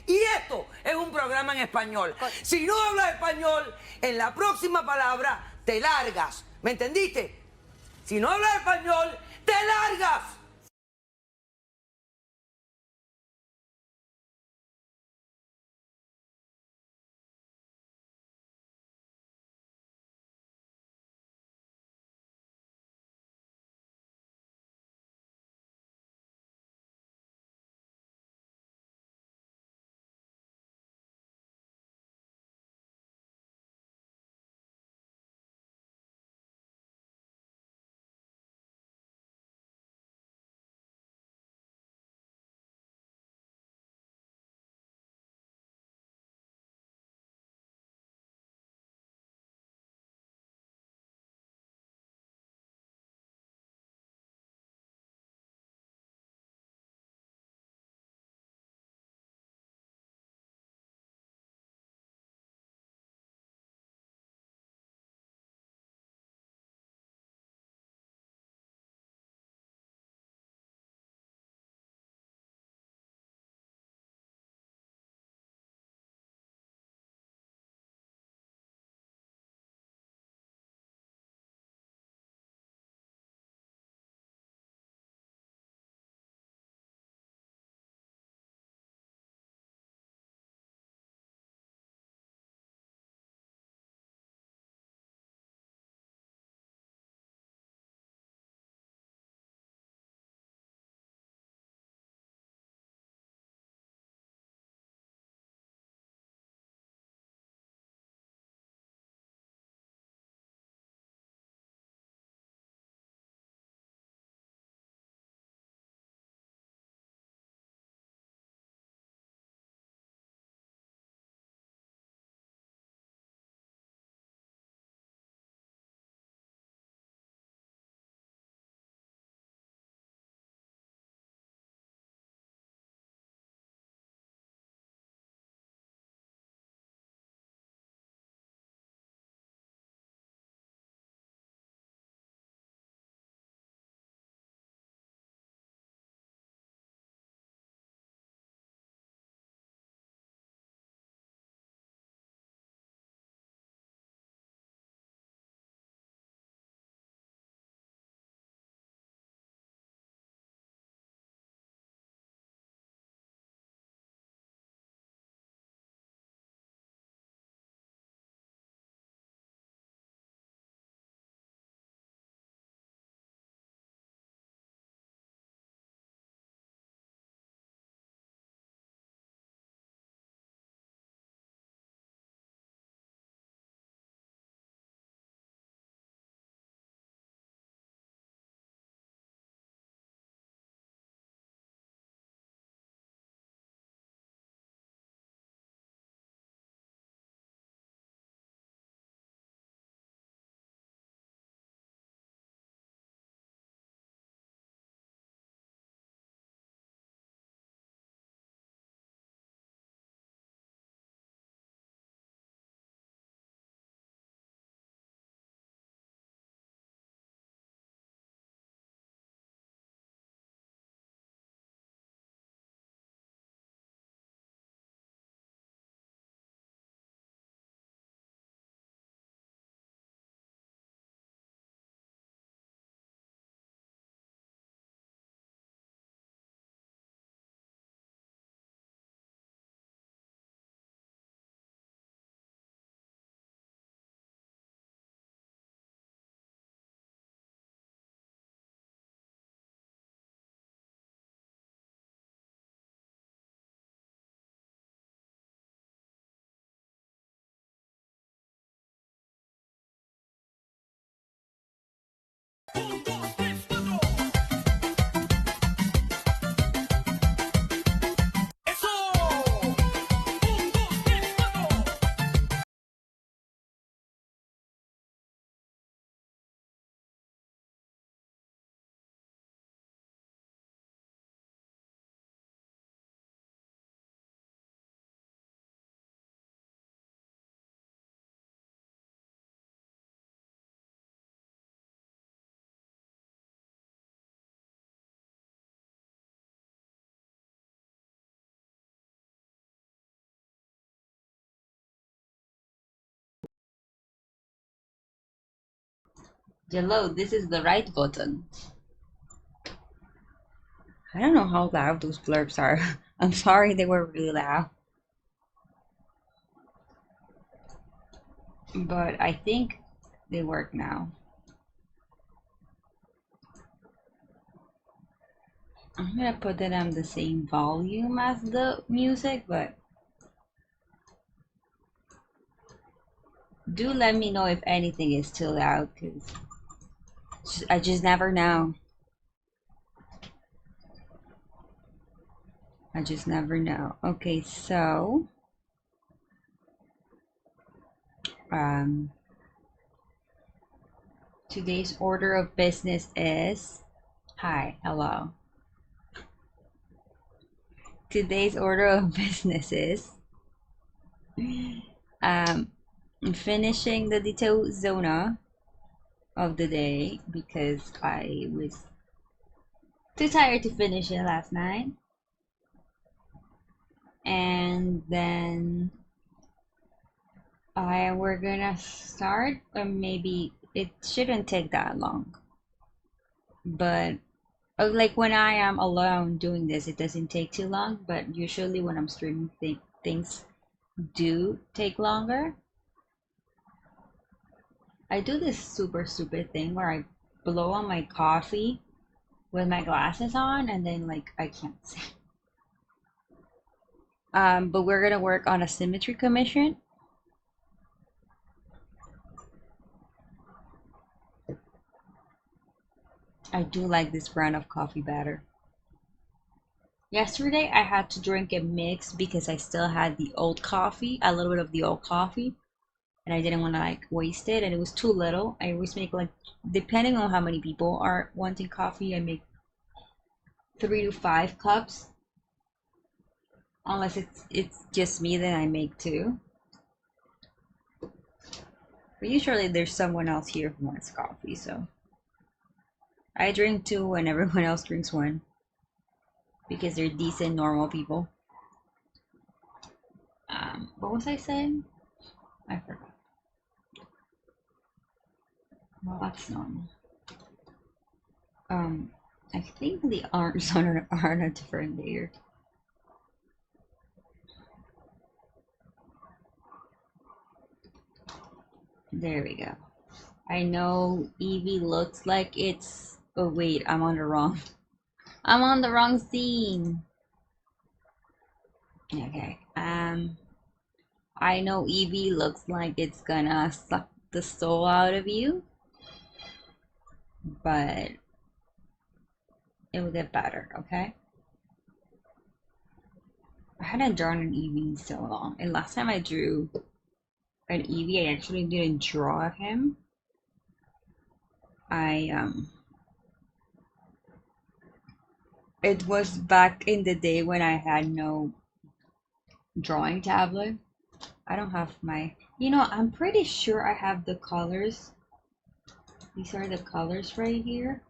Y esto es un programa en español. Si no hablas español, en la próxima palabra te largas. ¿Me entendiste? Si no hablas español, te largas. Hello, this is the right button. I don't know how loud those blurbs are. I'm sorry they were really loud. But I think they work now. I'm gonna put it on the same volume as the music, but do let me know if anything is too loud, because I just never know. I just never know. Okay, so um today's order of business is hi, hello. Today's order of business is um finishing the detail zona of the day because I was too tired to finish it last night. And then we're gonna start, or maybe it shouldn't take that long. But like when I am alone doing this, it doesn't take too long. But usually when I'm streaming, things do take longer. I do this super stupid thing where I blow on my coffee with my glasses on, and then like I can't see. But we're gonna work on a symmetry commission. I do like this brand of coffee better. Yesterday I had to drink a mix because I still had the old coffee, a little bit of the old coffee, and I didn't want to like waste it, and it was too little. I always make like, depending on how many people are wanting coffee, I make 3 to 5 cups. Unless it's just me, then I make two. But usually there's someone else here who wants coffee, so I drink two and everyone else drinks one because they're decent, normal people. What was I saying? I forgot. Well, that's normal. I think the arms are on a different layer. There we go. I know Evie looks like it's. Oh wait, I'm on the wrong. I'm on the wrong scene. Okay. I know Evie looks like it's gonna suck the soul out of you, but it will get better. Okay. I hadn't drawn an Evie in so long, and last time I drew an Evie, I actually didn't draw him. It was back in the day when I had no drawing tablet. I don't have my, I'm pretty sure I have the colors. These are the colors right here.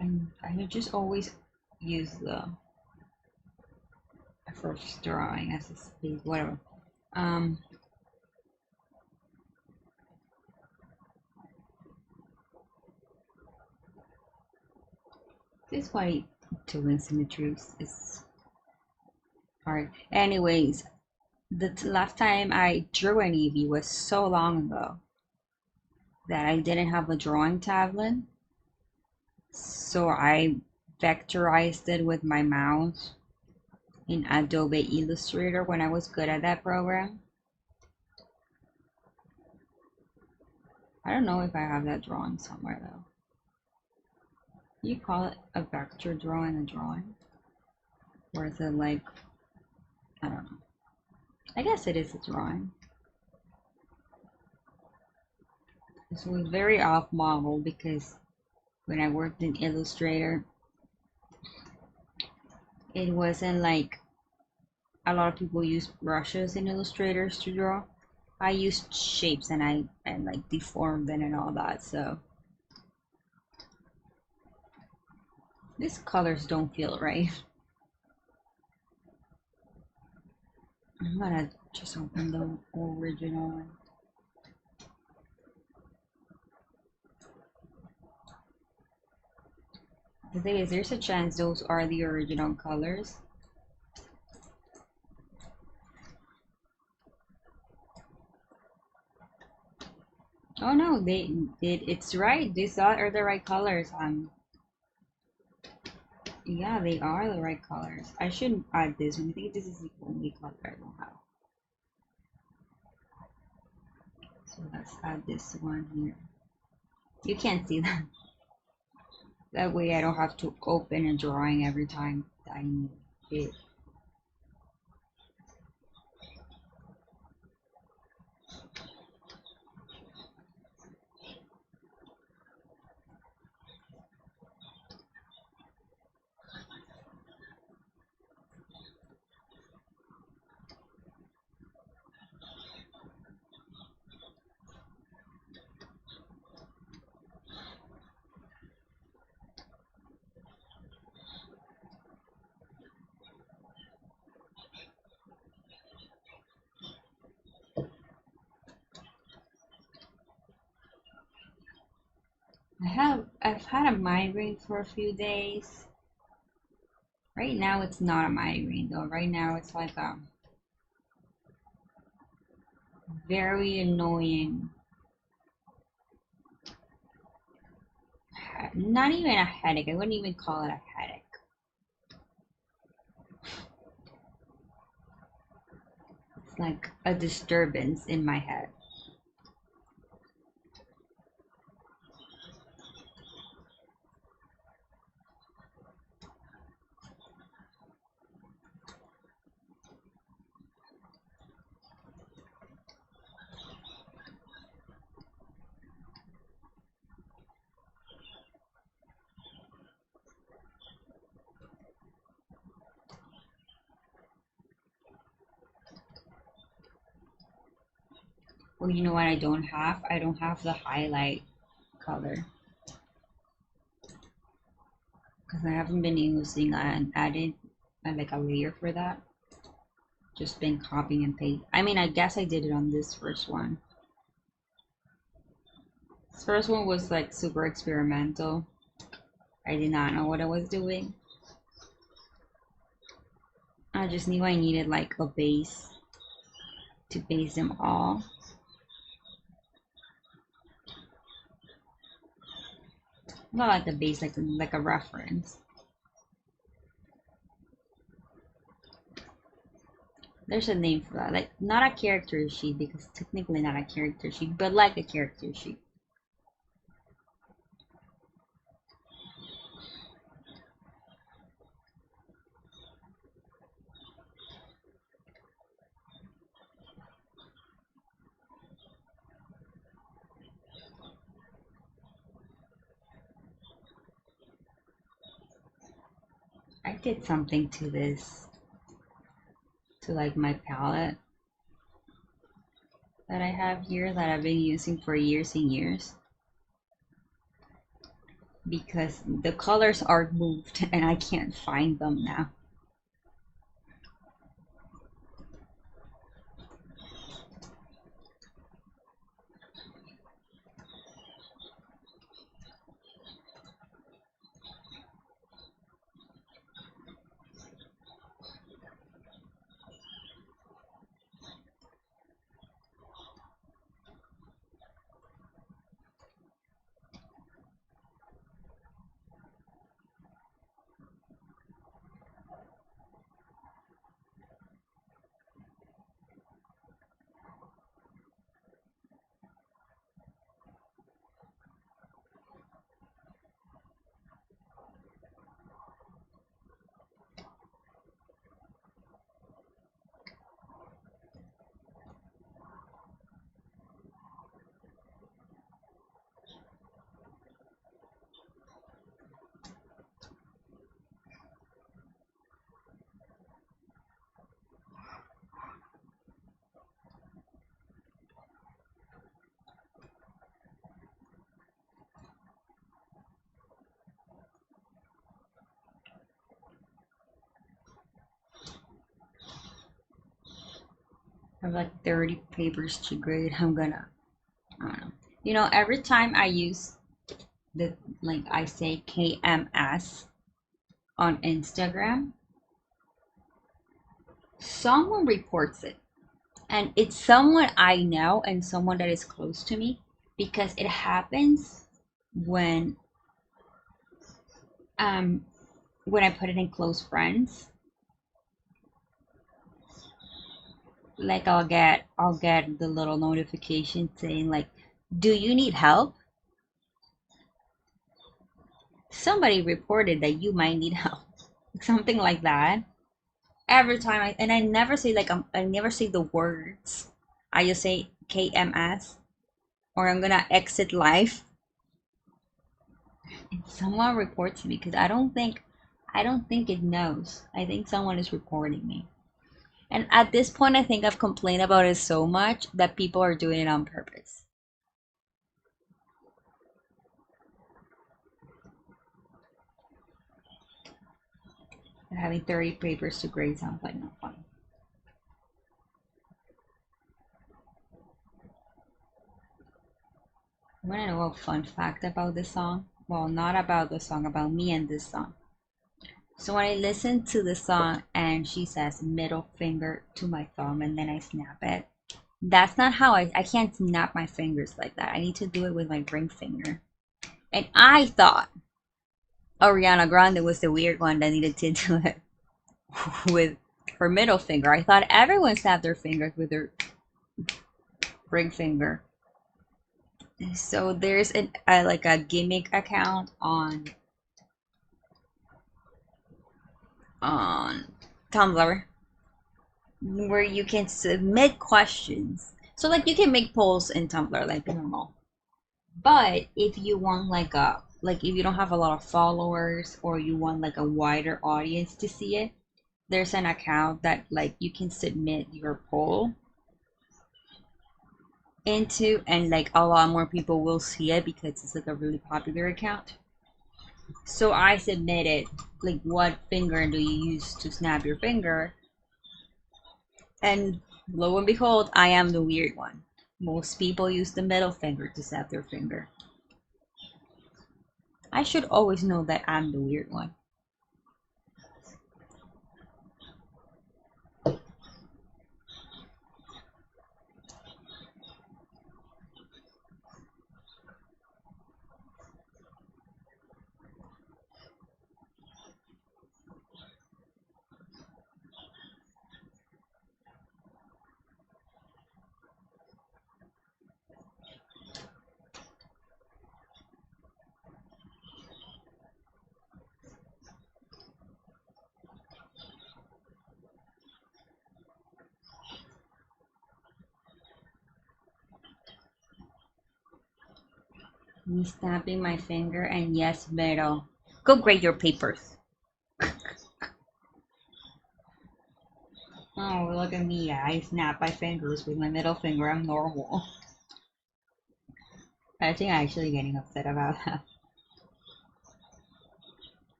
And I just always use the first drawing as a space, whatever. This is why doing symmetries is hard. Anyways, the last time I drew an Eevee was so long ago that I didn't have a drawing tablet. So I vectorized it with my mouse in Adobe Illustrator when I was good at that program. I don't know if I have that drawing somewhere though. You call it a vector drawing a drawing? Or is it like, I don't know. I guess it is a drawing. This was very off model because when I worked in Illustrator, it wasn't like a lot of people use brushes in Illustrators to draw. I used shapes and I like deformed them and all that, so these colors don't feel right. I'm gonna just open the original one. The thing is, there's a chance those are the original colors. Oh no, it's right. These are the right colors. Yeah, they are the right colors. I shouldn't add this one. I think this is the only color I don't have. So let's add this one here. You can't see that. That way I don't have to open a drawing every time I need it. I've had a migraine for a few days. Right now it's not a migraine though. Right now it's like a very annoying, not even a headache. I wouldn't even call it a headache. It's like a disturbance in my head. Well, you know what I don't have? I don't have the highlight color. Because I haven't been using an added, like a layer for that. Just been copying and paste. I mean, I guess I did it on this first one. This first one was like super experimental. I did not know what I was doing. I just knew I needed like a base to base them all. Not like a base, like a reference. There's a name for that. Like not a character sheet because technically not a character sheet, but like a character sheet. I did something to this, to like my palette that I have here that I've been using for years and years. Because the colors are moved and I can't find them now. I have like 30 papers to grade. I don't know. You know, every time I use that like I say KMS on Instagram, someone reports it. And it's someone I know and someone that is close to me because it happens when um when I put it in close friends. Like I'll get the little notification saying like, do you need help? Somebody reported that you might need help. Something like that. Every time I never say like I never say the words. I just say KMS or I'm gonna exit life. And someone reports me because I don't think it knows. I think someone is reporting me. And at this point I think I've complained about it so much that people are doing it on purpose. And having 30 papers to grade sounds like no fun. You wanna know a fun fact about this song? Well, not about the song, about me and this song. So when I listen to the song and she says middle finger to my thumb and then I snap it, that's not how I can't snap my fingers like that. I need to do it with my ring finger. And I thought Ariana Grande was the weird one that needed to do it with her middle finger. I thought everyone snapped their fingers with their ring finger. So there's like a gimmick account on Tumblr where you can submit questions. So like you can make polls in Tumblr like normal. But if you want like if you don't have a lot of followers or you want like a wider audience to see it, there's an account that like you can submit your poll into and like a lot more people will see it because it's like a really popular account. So I submitted like what finger do you use to snap your finger? And lo and behold, I am the weird one. Most people use the middle finger to snap their finger. I should always know that I'm the weird one. Me snapping my finger and yes, middle. Go grade your papers. Oh, look at me. I snap my fingers with my middle finger. I'm normal. I think I'm actually getting upset about that.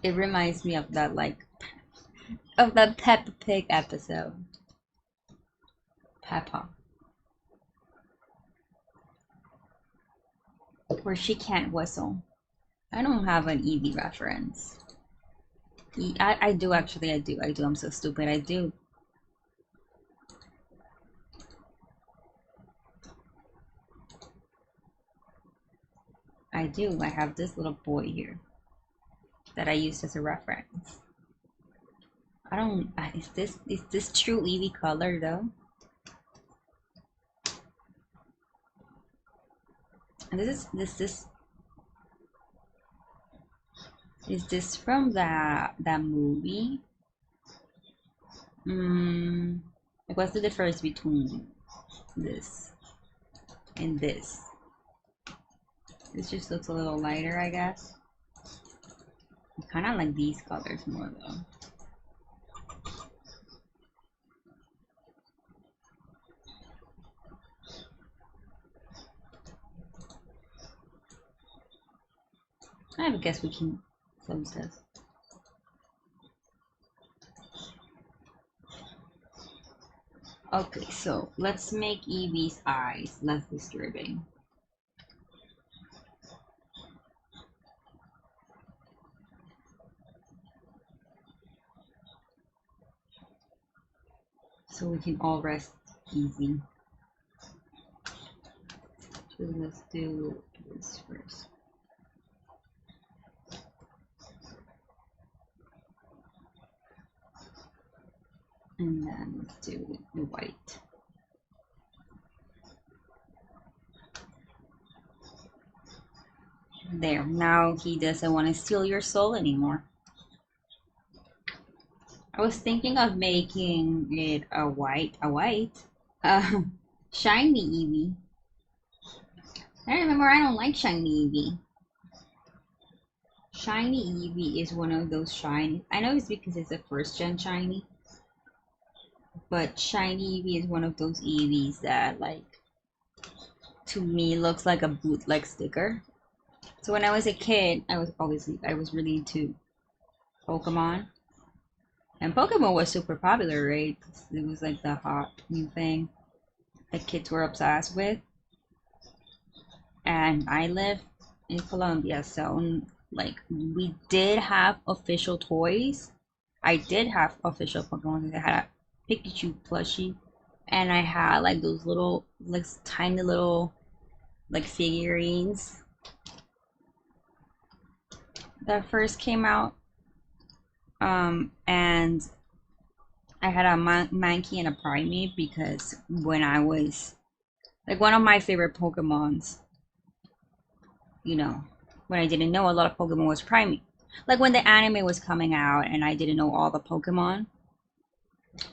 It reminds me of that Peppa Pig episode. Peppa. Where she can't whistle. I don't have an Eevee reference. I do actually, I do. I'm so stupid, I do. I do. I have this little boy here that I used as a reference. I don't. Is this true Eevee color though? And is this from that movie? Like what's the difference between this and this? This just looks a little lighter, I guess. I kind of like these colors more though. I guess we can close this. Okay, so let's make Eevee's eyes less disturbing. So we can all rest easy. So let's do this first. And then let's do the white. There, now he doesn't want to steal your soul anymore. I was thinking of making it a shiny Eevee. I remember I don't like shiny Eevee. Shiny Eevee is one of those shiny. I know it's because it's a first gen shiny, but shiny Eevee is one of those Eevees that, like, to me looks like a bootleg sticker. So when I was a kid, I was really into Pokemon, and Pokemon was super popular, right? It was like the hot new thing that kids were obsessed with. And I live in Colombia, so like we did have official toys. I did have official Pokemon. I had a Pikachu plushie, and I had like those little, like tiny little, like figurines that first came out. And I had a Mankey and a Primate because when I was like one of my favorite Pokemons, you know, when I didn't know a lot of Pokemon was Primate. Like when the anime was coming out and I didn't know all the Pokemon,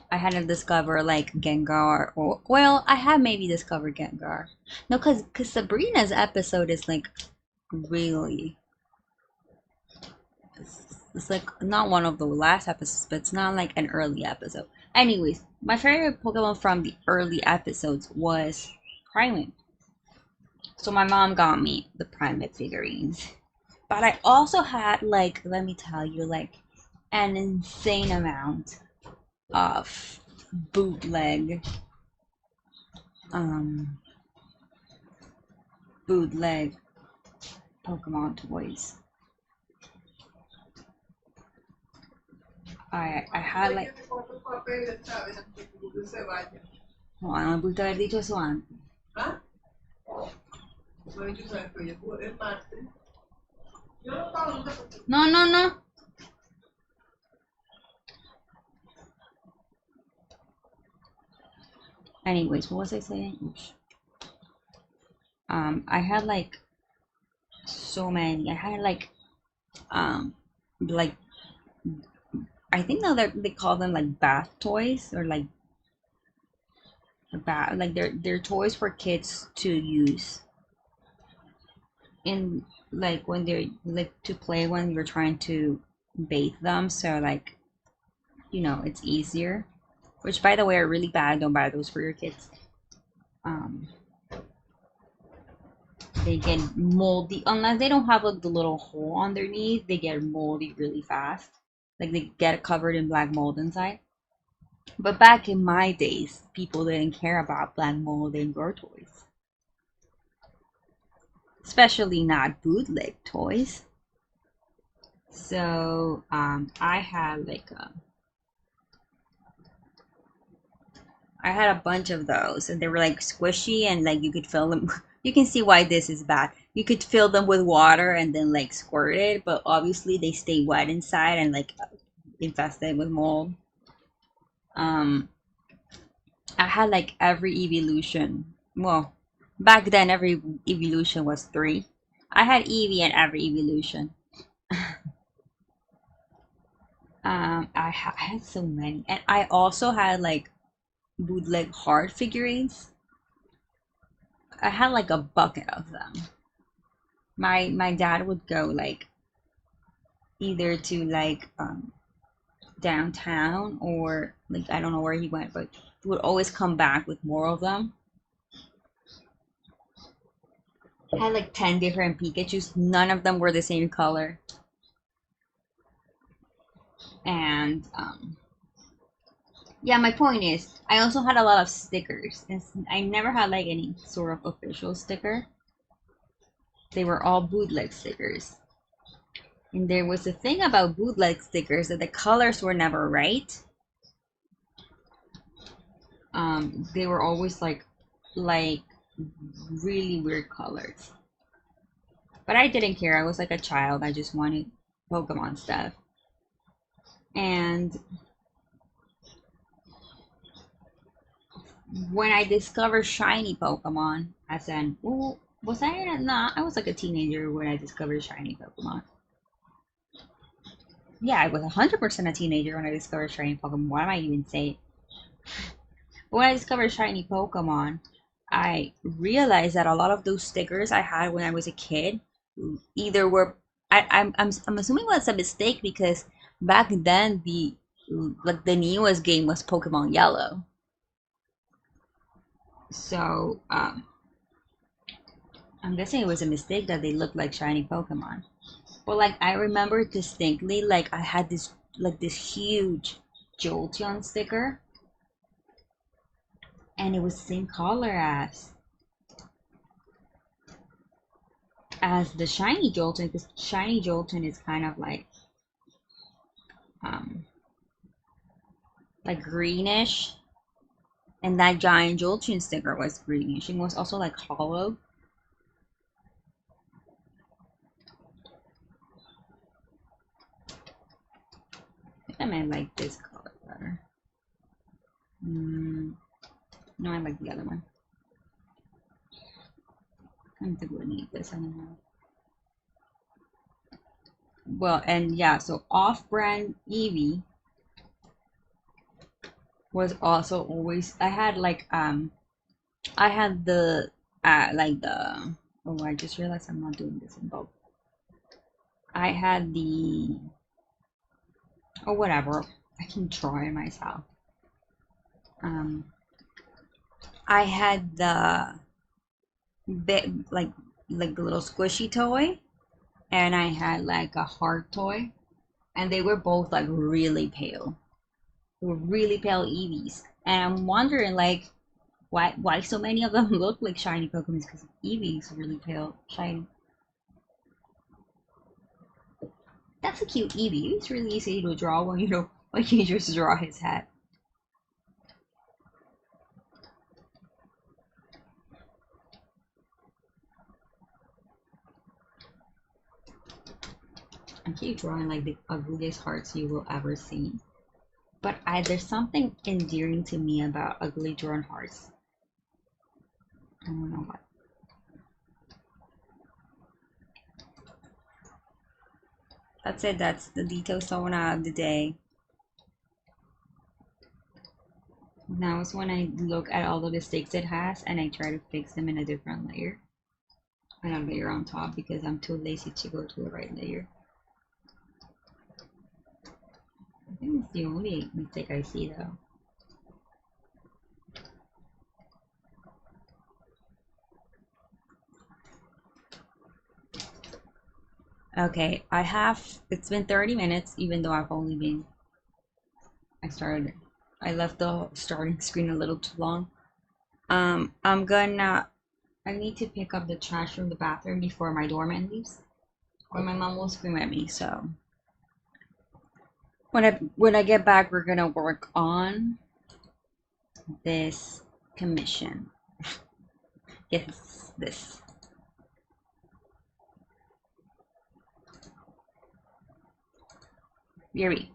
I had to discover like Gengar, or well, I had maybe discovered Gengar. No, cause Sabrina's episode is like really, it's like not one of the last episodes, but it's not like an early episode. Anyways, my favorite Pokemon from the early episodes was Primate. So my mom got me the Primate figurines. But I also had, like, let me tell you, like an insane amount of bootleg um bootleg Pokemon toys. I had like, no, no me pudiste haber dicho eso antes. No, no, no. Anyways, what was I saying? Oops. I had like so many. I had like I think now they call them like bath toys, or like bath, like they're toys for kids to use in, like when they're like to play when you're trying to bathe them. So like, it's easier. Which, by the way, are really bad. Don't buy those for your kids. Um, they get moldy unless they don't have like the little hole underneath. They get moldy really fast. Like they get covered in black mold inside. But back in my days, people didn't care about black mold in your toys, especially not bootleg toys. So I had like I had a bunch of those, and they were like squishy, and like you could fill them. You can see why this is bad. You could fill them with water and then like squirt it, but obviously they stay wet inside and like infested with mold. Um, I had like every evolution. Well, back then every evolution was three. I had Eevee in every evolution. I had so many, and I also had like bootleg heart figurines. I had like a bucket of them. My dad would go like either to like downtown, or like I don't know where he went, but he would always come back with more of them. I had like 10 different Pikachus. None of them were the same color. And Yeah, my point is, I also had a lot of stickers, and I never had like any sort of official sticker. They were all bootleg stickers. And there was a thing about bootleg stickers that the colors were never right. They were always like really weird colors. But I didn't care. I was like a child. I just wanted Pokemon stuff. And when I discovered shiny Pokemon, I said, "Well, was I not? I was like a teenager when I discovered shiny Pokemon. Yeah, I was 100% a teenager when I discovered shiny Pokemon. Why am I even saying? But when I discovered shiny Pokemon, I realized that a lot of those stickers I had when I was a kid either were I'm assuming it was a mistake because back then the newest game was Pokemon Yellow. So I'm guessing it was a mistake that they looked like shiny Pokemon. But like I remember distinctly, like I had this huge Jolteon sticker, and it was the same color as the shiny Jolteon, because shiny Jolteon is kind of um like greenish, and that giant Jolteon sticker was greenish. It was also like hollow. I think I might like this color better. No, I like the other one. I don't think we need this anymore. Well, and yeah, so off-brand Eevee was also always I had the like the oh, I just realized I'm not doing this in both. I had the oh, whatever. I can draw it myself. Um, I had the bit like the little squishy toy, and I had like a heart toy, and they were both like really pale. They were really pale Eevees, and I'm wondering like why so many of them look like shiny Pokemon? Because Eevee's really pale, shiny. That's a cute Eevee. It's really easy to draw when you know when you just draw his head. I keep drawing like the ugliest hearts you will ever see. But there's something endearing to me about ugly drawn hearts. I don't know why. That's it. That's the detail sauna of the day. Now is when I look at all the mistakes it has and I try to fix them in a different layer. And a layer on top because I'm too lazy to go to the right layer. I think it's the only mistake I see though. Okay, it's been 30 minutes even though I left the starting screen a little too long. I need to pick up the trash from the bathroom before my doorman leaves, or my mom will scream at me. So when I get back, we're gonna work on this commission. Yes, this. Yuri.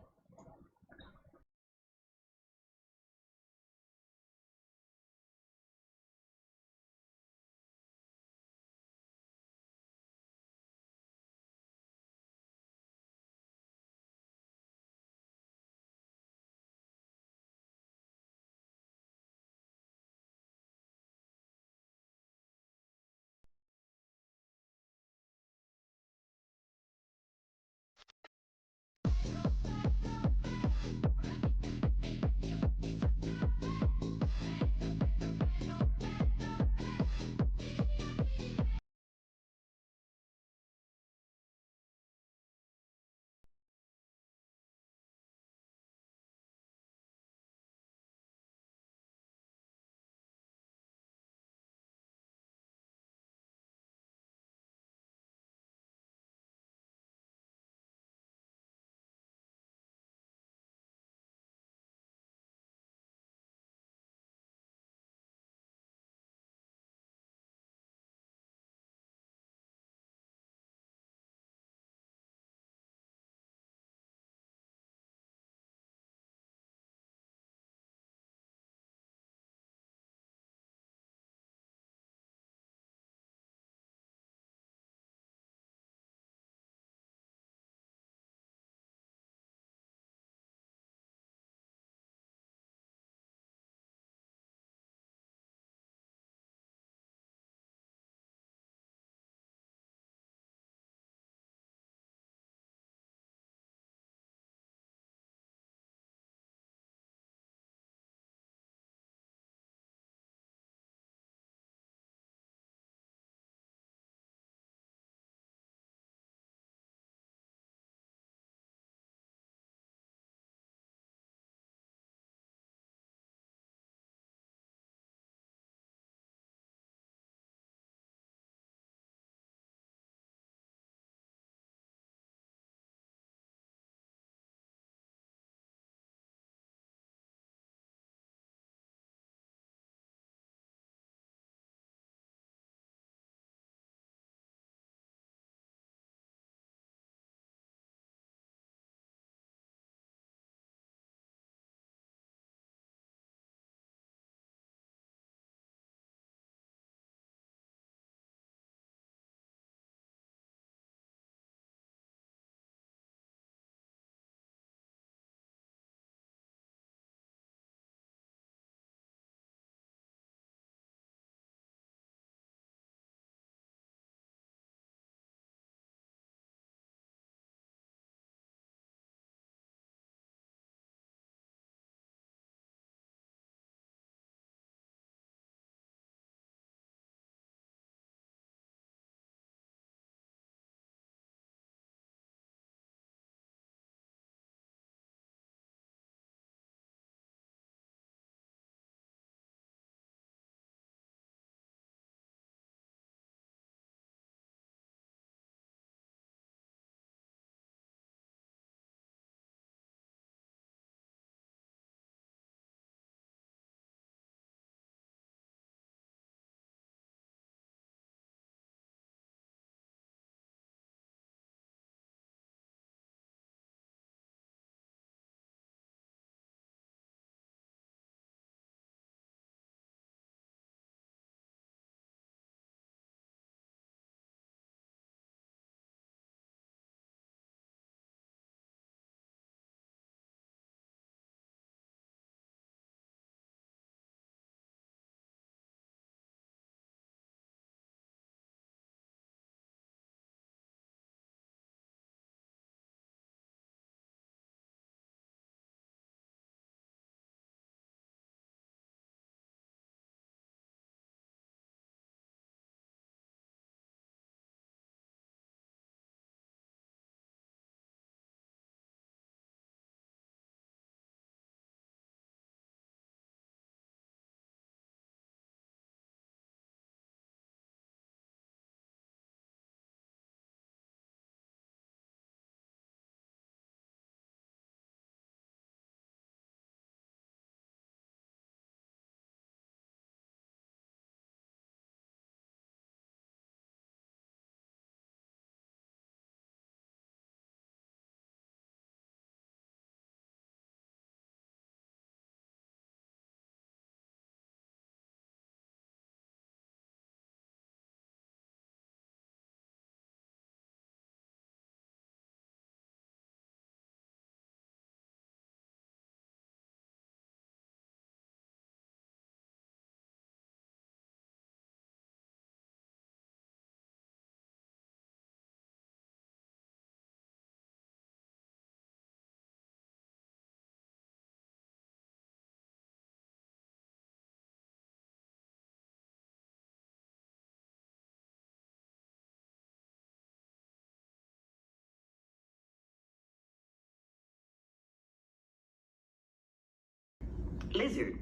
lizard,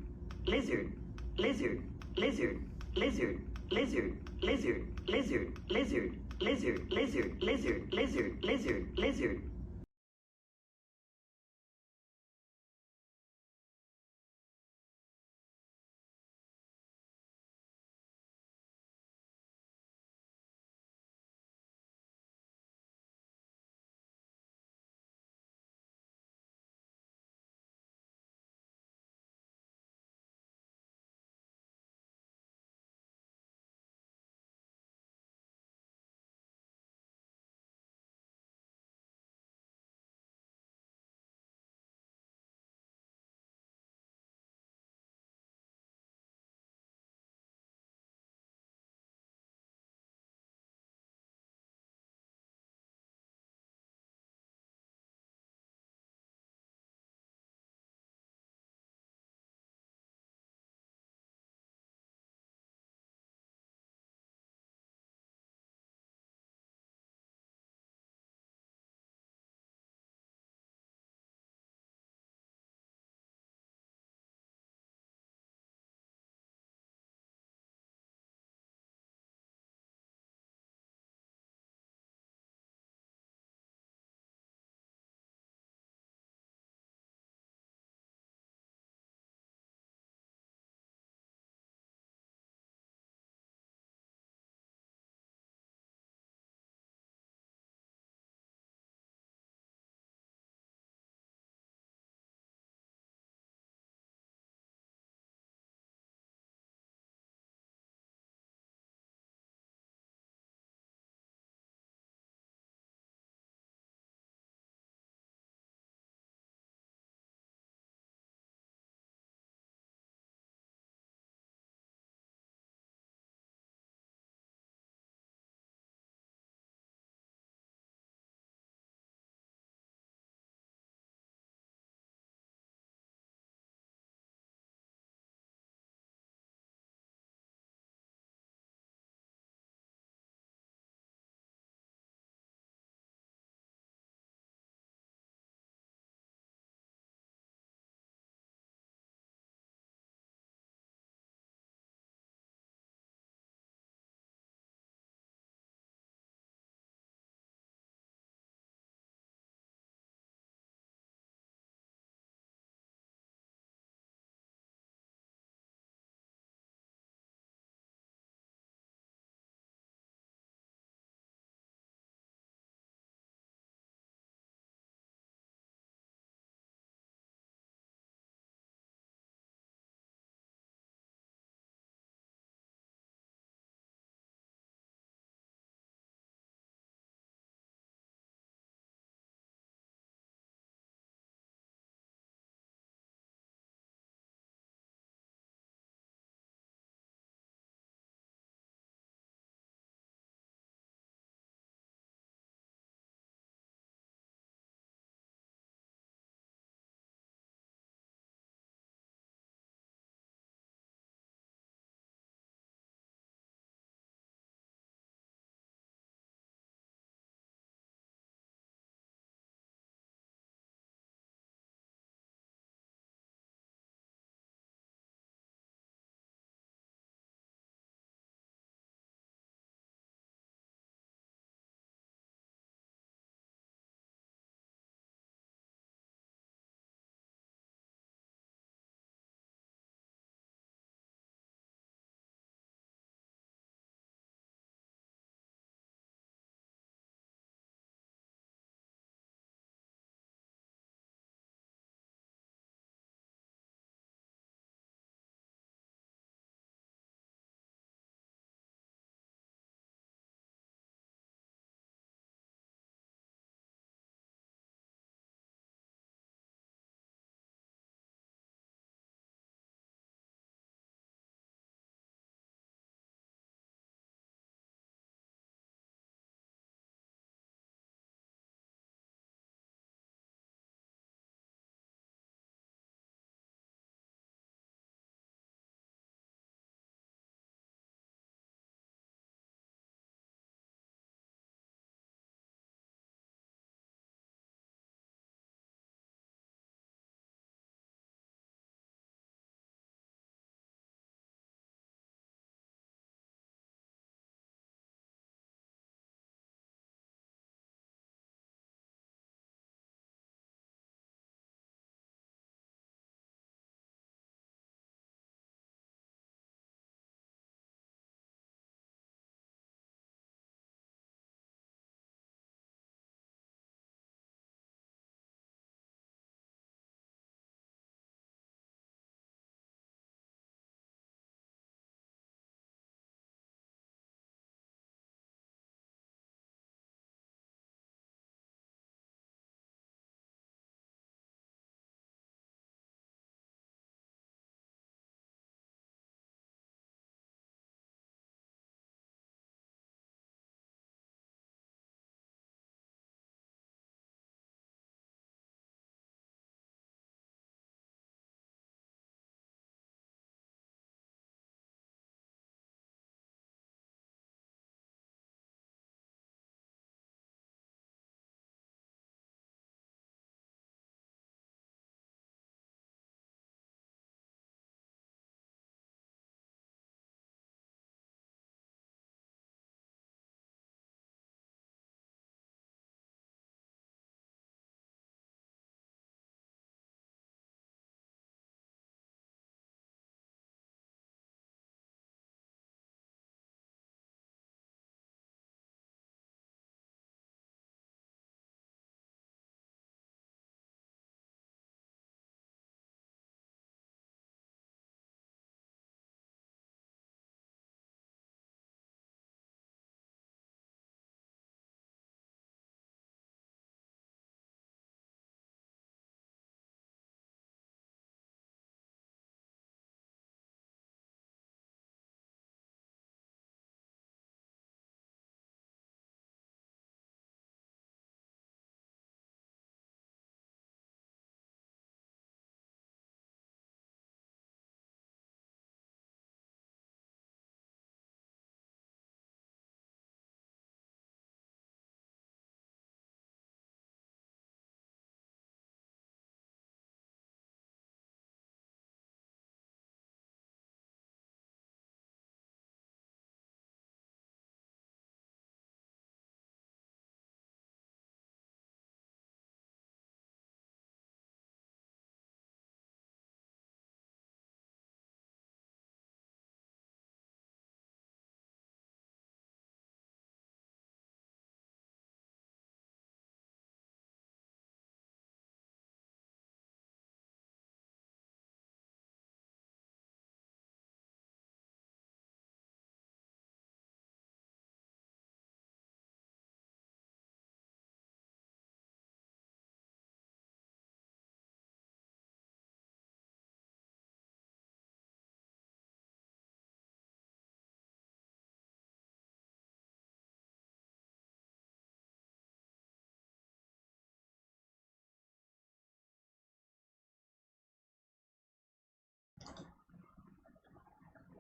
lizard, lizard, lizard, lizard, lizard, lizard, lizard, lizard, lizard, lizard, lizard, lizard, lizard, lizard.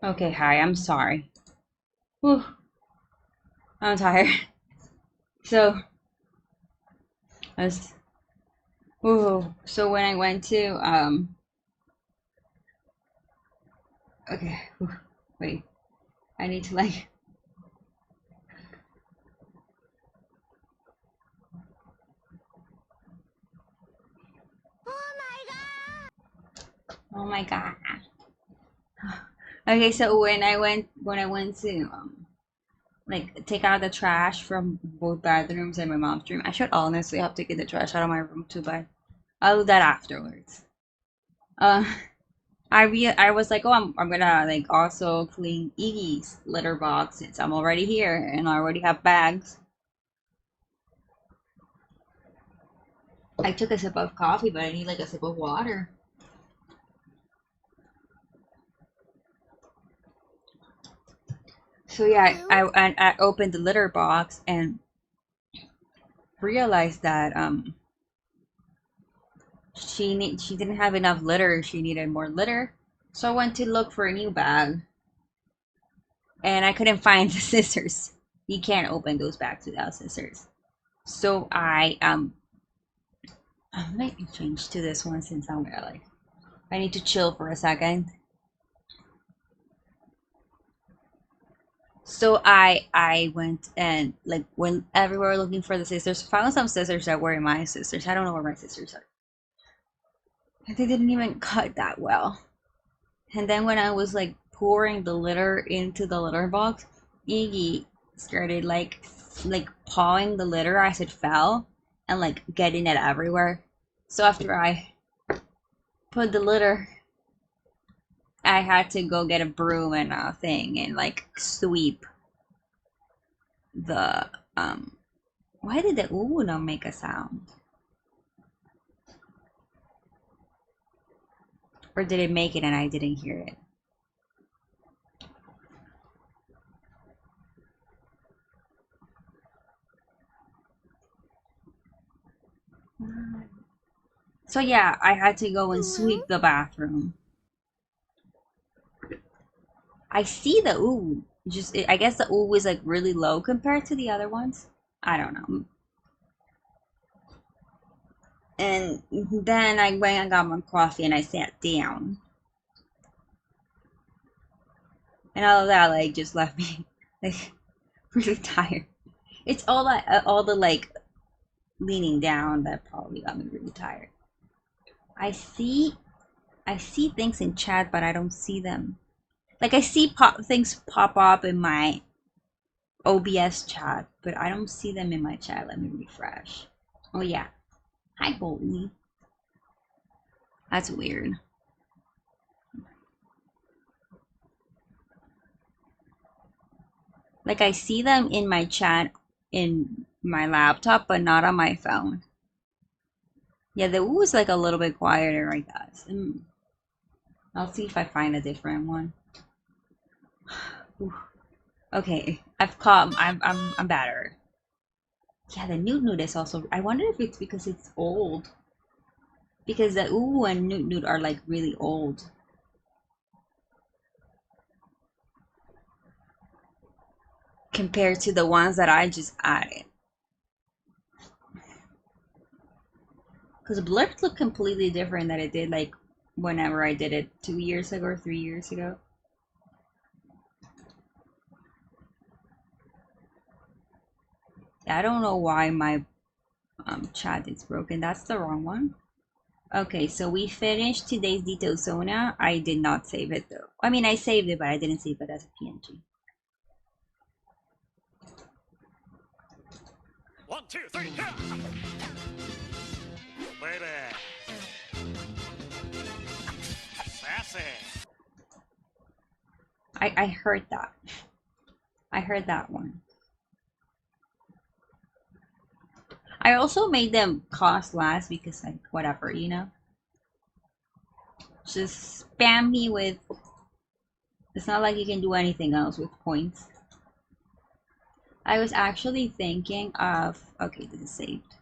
Okay, hi, I'm sorry. Whew, I'm tired. So, I was, so when I went to, okay, wait, I need to like, oh my God. Okay, so when I went to, like take out the trash from both bathrooms and my mom's room. I should honestly have taken the trash out of my room too, but I'll do that afterwards. Uh, I was like, oh, I'm gonna like also clean Iggy's litter box since I'm already here and I already have bags. I took a sip of coffee, but I need like a sip of water. So yeah, I opened the litter box and realized that she didn't have enough litter. She needed more litter. So I went to look for a new bag and I couldn't find the scissors. You can't open those bags without scissors. So I'm gonna change to this one since I'm gonna like I need to chill for a second. So I went and like went everywhere looking for the scissors. Found some scissors that were my scissors. I don't know where my scissors are. And they didn't even cut that well. And then when I was like pouring the litter into the litter box, Iggy started like pawing the litter as it fell and like getting it everywhere. So after I put the litter, I had to go get a broom and a thing and like sweep the why did the ooh not make a sound? Or did it make it and I didn't hear it? So yeah, I had to go and sweep the bathroom. I see the ooh. Just I guess the ooh was like really low compared to the other ones. I don't know. And then I went and got my coffee and I sat down. And all of that like just left me like really tired. It's all the like leaning down that probably got me really tired. I see I see things in chat but I don't see them. Like I see things pop up in my OBS chat, but I don't see them in my chat. Let me refresh. Oh yeah. Hi Bolton. That's weird. Like I see them in my chat in my laptop, but not on my phone. Yeah, the ooh is like a little bit quieter, I guess. I'll see if I find a different one. Okay, I'm better. Yeah, the Newt is also. I wonder if it's because it's old. Because the ooh and Newt are like really old. Compared to the ones that I just added. Because Blurps look completely different than it did like whenever I did it 2 years ago or 3 years ago. I don't know why my chat is broken. That's the wrong one. Okay, so we finished today's detail Zona. I did not save it though. I mean, I saved it, but I didn't save it as a PNG. 1, 2, 3, yeah! Baby. Sassy. I heard that. I heard that one. I also made them cost less because like whatever, you know. Just spam me with. It's not like you can do anything else with points. I was actually thinking of. Okay, this is saved.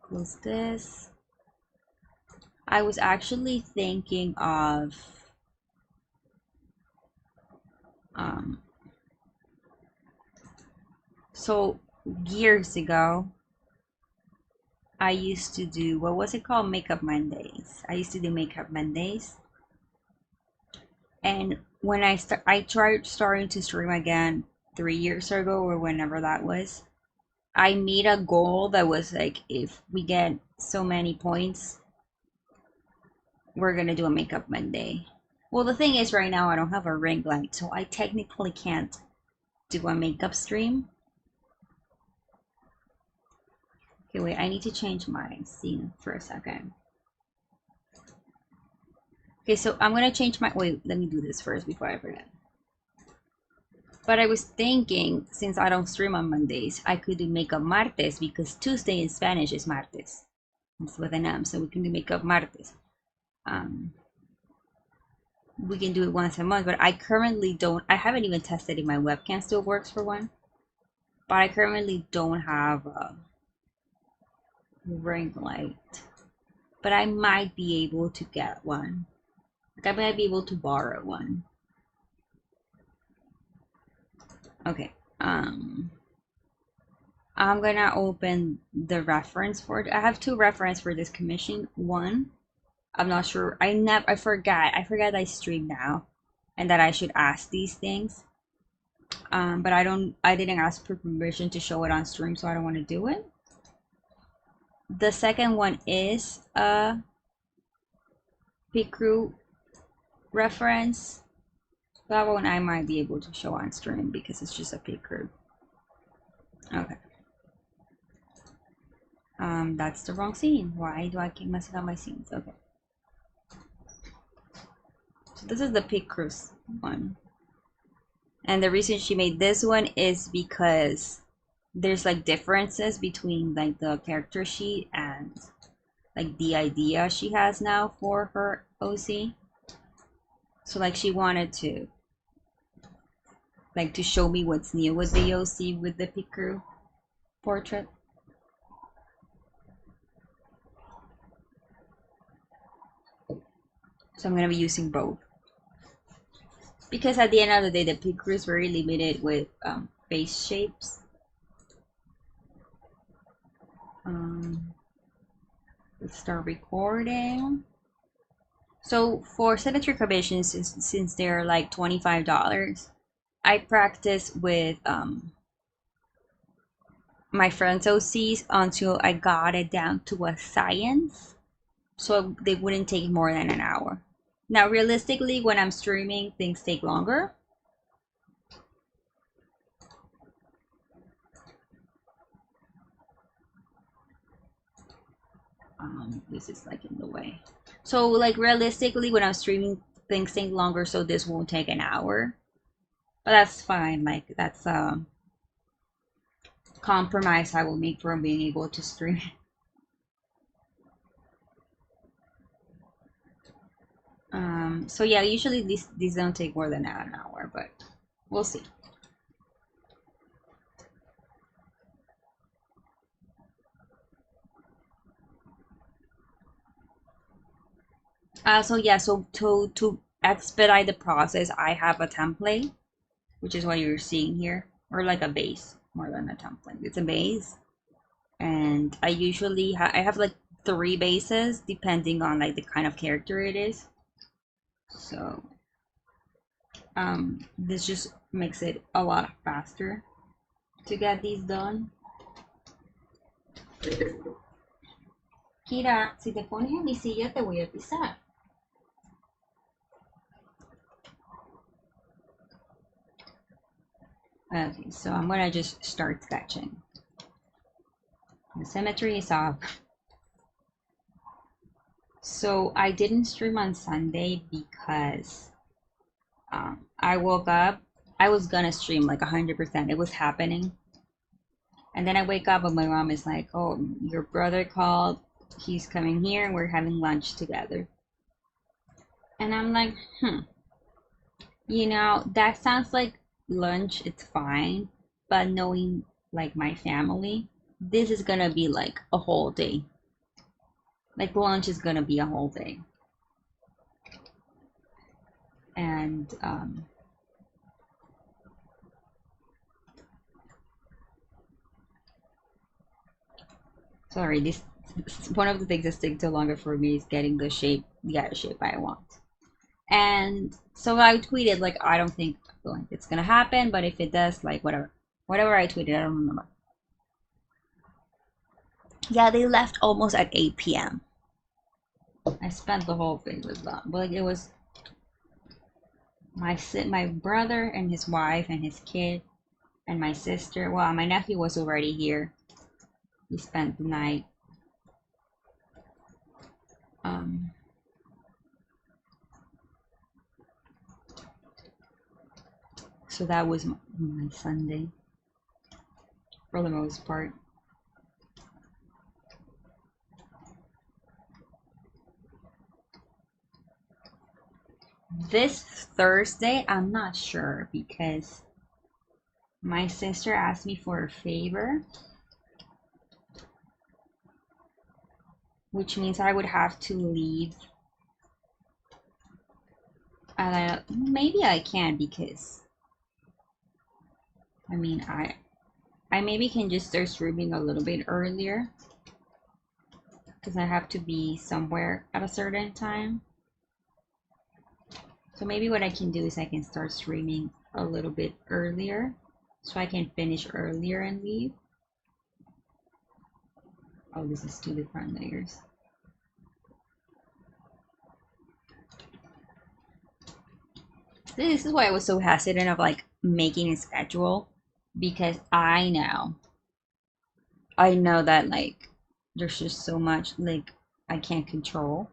Close this. I was actually thinking of Um, so years ago, I used to do, what was it called? Makeup Mondays. I used to do Makeup Mondays. And when I tried starting to stream again 3 years ago or whenever that was, I made a goal that was like, if we get so many points, we're gonna do a Makeup Monday. Well, the thing is, right now I don't have a ring light, so I technically can't do a makeup stream. Okay, wait, I need to change my scene for a second. Okay, so I'm gonna change my, wait, let me do this first before I forget. But I was thinking, since I don't stream on Mondays, I could do Makeup Martes, because Tuesday in Spanish is Martes. It's with an M, so we can do Makeup Martes. We can do it once a month, but I currently don't, I haven't even tested if my webcam still works for one. But I currently don't have a ring light. But I might be able to get one. Like, I might be able to borrow one. Okay, I'm gonna open the reference for it. I have two references for this commission. One, I'm not sure, I forgot I stream now and that I should ask these things. But I didn't ask for permission to show it on stream, so I don't want to do it. The second one is a Pit Crew reference. That one I might be able to show on stream because it's just a Pit Crew. Okay. That's the wrong scene. Why do I keep messing up my scenes? Okay. So this is the Pit Crew one. And the reason she made this one is because there's like differences between like the character sheet and like the idea she has now for her OC. So like she wanted to like to show me what's new with the OC with the Pit Crew portrait. So I'm gonna be using both. Because at the end of the day, the Pit Crew is very limited with face shapes. Let's start recording. So for symmetry commissions, since they're like $25, I practice with my friend's OCs until I got it down to a science. So they wouldn't take more than an hour. Now, realistically, when I'm streaming, things take longer. This is like in the way. So like realistically, when I'm streaming, things take longer, so this won't take an hour. But that's fine. Like that's a compromise I will make for being able to stream. So yeah, usually these don't take more than an hour, but we'll see. So yeah, so to expedite the process, I have a template, which is what you're seeing here, or like a base more than a template. It's a base, and I usually I have like 3 bases depending on like the kind of character it is. So this just makes it a lot faster to get these done. Kira, si te pones en mi silla te voy a pisar. Okay, so I'm gonna just start sketching. The symmetry is off. So I didn't stream on Sunday because I woke up. I was gonna stream like 100%. It was happening. And then I wake up and my mom is like, oh, your brother called. He's coming here and we're having lunch together. And I'm like, you know, that sounds like lunch. It's fine. But knowing like my family, this is gonna be like a whole day. Like lunch is gonna be a whole day. And Sorry, this one of the things that's taking so longer for me is getting the shape I want. And so I tweeted like I don't think it's gonna happen, but if it does, like whatever I tweeted, I don't remember. Yeah, they left almost at 8 p.m. I spent the whole thing with them, but like it was my brother and his wife and his kid and my sister. Well, my nephew was already here. He spent the night. So that was my Sunday for the most part. This Thursday, I'm not sure because my sister asked me for a favor, which means I would have to leave. And maybe I can because I mean I maybe can just start streaming a little bit earlier because I have to be somewhere at a certain time. So maybe what I can do is I can start streaming a little bit earlier so I can finish earlier and leave. Oh, this is 2 different layers. This is why I was so hesitant of like making a schedule, because I know that like there's just so much like I can't control.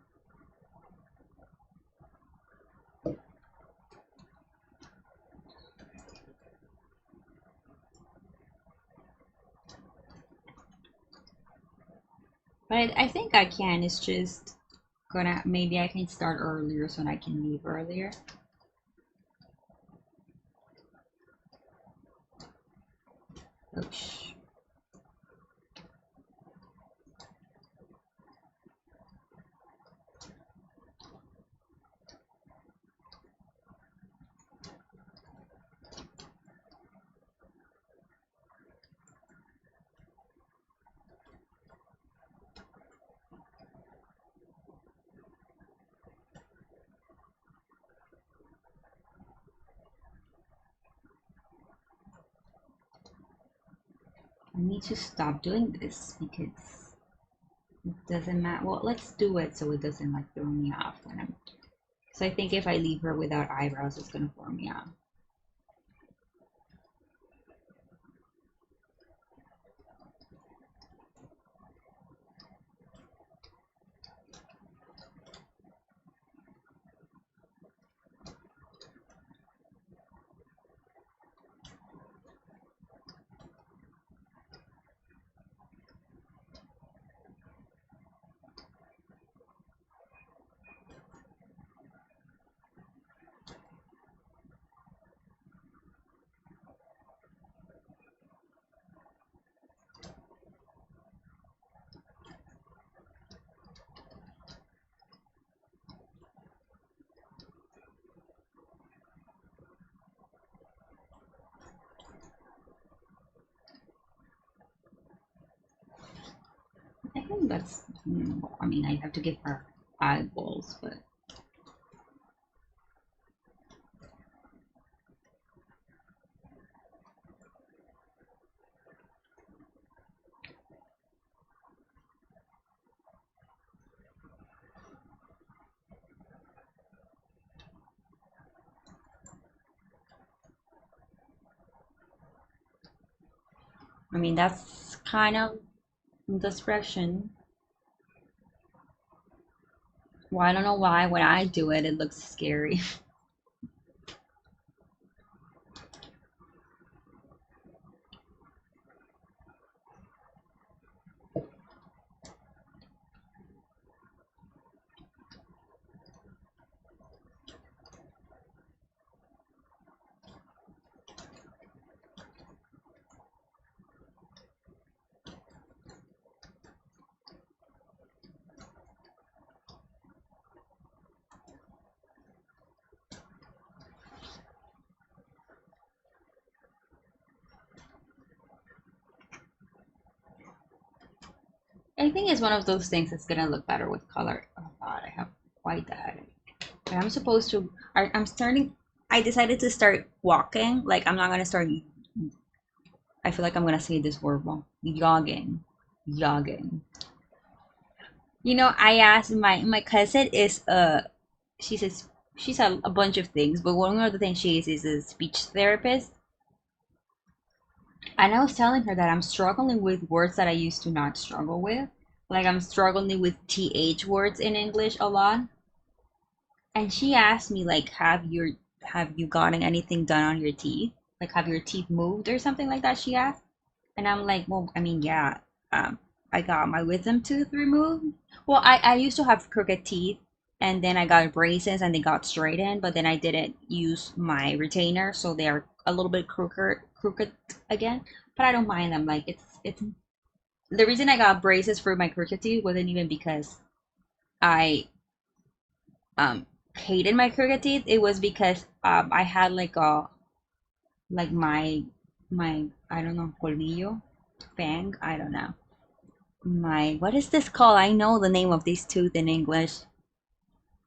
But I think I can. It's just maybe I can start earlier so I can leave earlier. Oops. I need to stop doing this because it doesn't matter. Well, let's do it so it doesn't like throw me off when I'm. So I think if I leave her without eyebrows, it's gonna throw me off. I think that's. I mean, I have to give her eyeballs, but. I mean, that's kind of the expression. Well, I don't know why when I do it, it looks scary. I think it's one of those things that's gonna look better with color. Oh god, I have quite the headache. But I'm supposed to. I'm starting. I decided to start walking. Like I'm not gonna start. I feel like I'm gonna say this word wrong. Jogging, jogging. You know, I asked my cousin is she says she's a bunch of things, but one of the things she is a speech therapist. And I was telling her that I'm struggling with words that I used to not struggle with. Like I'm struggling with th words in English a lot. And she asked me like, have you gotten anything done on your teeth? Like have your teeth moved or something like that? She asked. And I'm like, well, I mean, yeah. I got my wisdom tooth removed. Well, I used to have crooked teeth and then I got braces and they got straightened, but then I didn't use my retainer, so they are a little bit crooked again. But I don't mind them. Like it's the reason I got braces for my crooked teeth wasn't even because I um hated my crooked teeth. It was because I had like my I don't know, colmillo, fang, I don't know. My what is this called? I know the name of these tooth in English.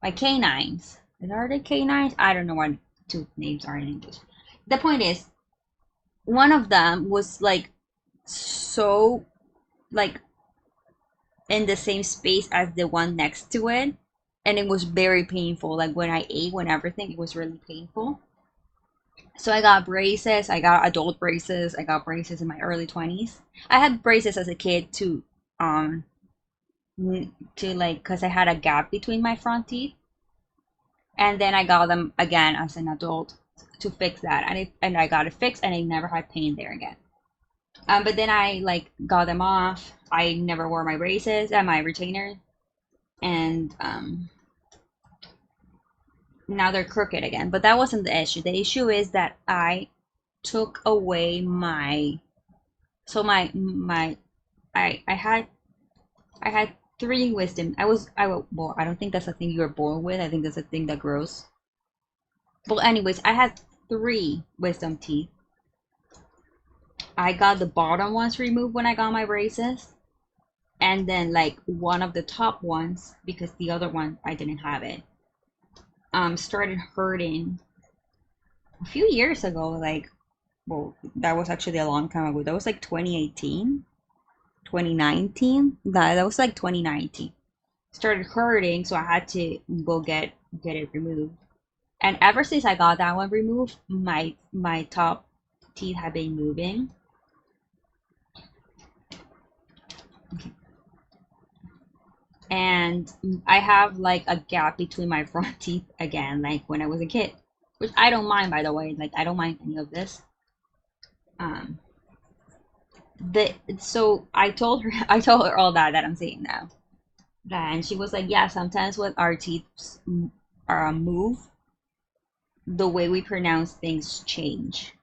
My canines. Are they canines? I don't know what tooth names are in English. The point is, one of them was like so like in the same space as the one next to it, and it was very painful. Like when I ate, when everything, it was really painful. So I got braces. I got adult braces. I got braces in my early 20s. I had braces as a kid um to like because I had a gap between my front teeth, and then I got them again as an adult to fix that, and I got it fixed, and I never had pain there again. But then I like got them off. I never wore my braces and my retainer, and now they're crooked again. But that wasn't the issue. The issue is that I took away my so my I had three wisdom. Well, I don't think that's a thing you're born with. I think that's a thing that grows. Well, anyways, I had three wisdom teeth. I got the bottom ones removed when I got my braces, and then like one of the top ones because the other one I didn't have it. Started hurting a few years ago. Like, well, that was actually a long time ago. That was like 2018, 2019. That was like 2019. Started hurting, so I had to go get it removed. And ever since I got that one removed, my top teeth have been moving. Okay. And I have like a gap between my front teeth again, like when I was a kid, which I don't mind, by the way. Like I don't mind any of this. Um, so I told her all that I'm saying now. And she was like, yeah, sometimes when our teeth are move, the way we pronounce things change.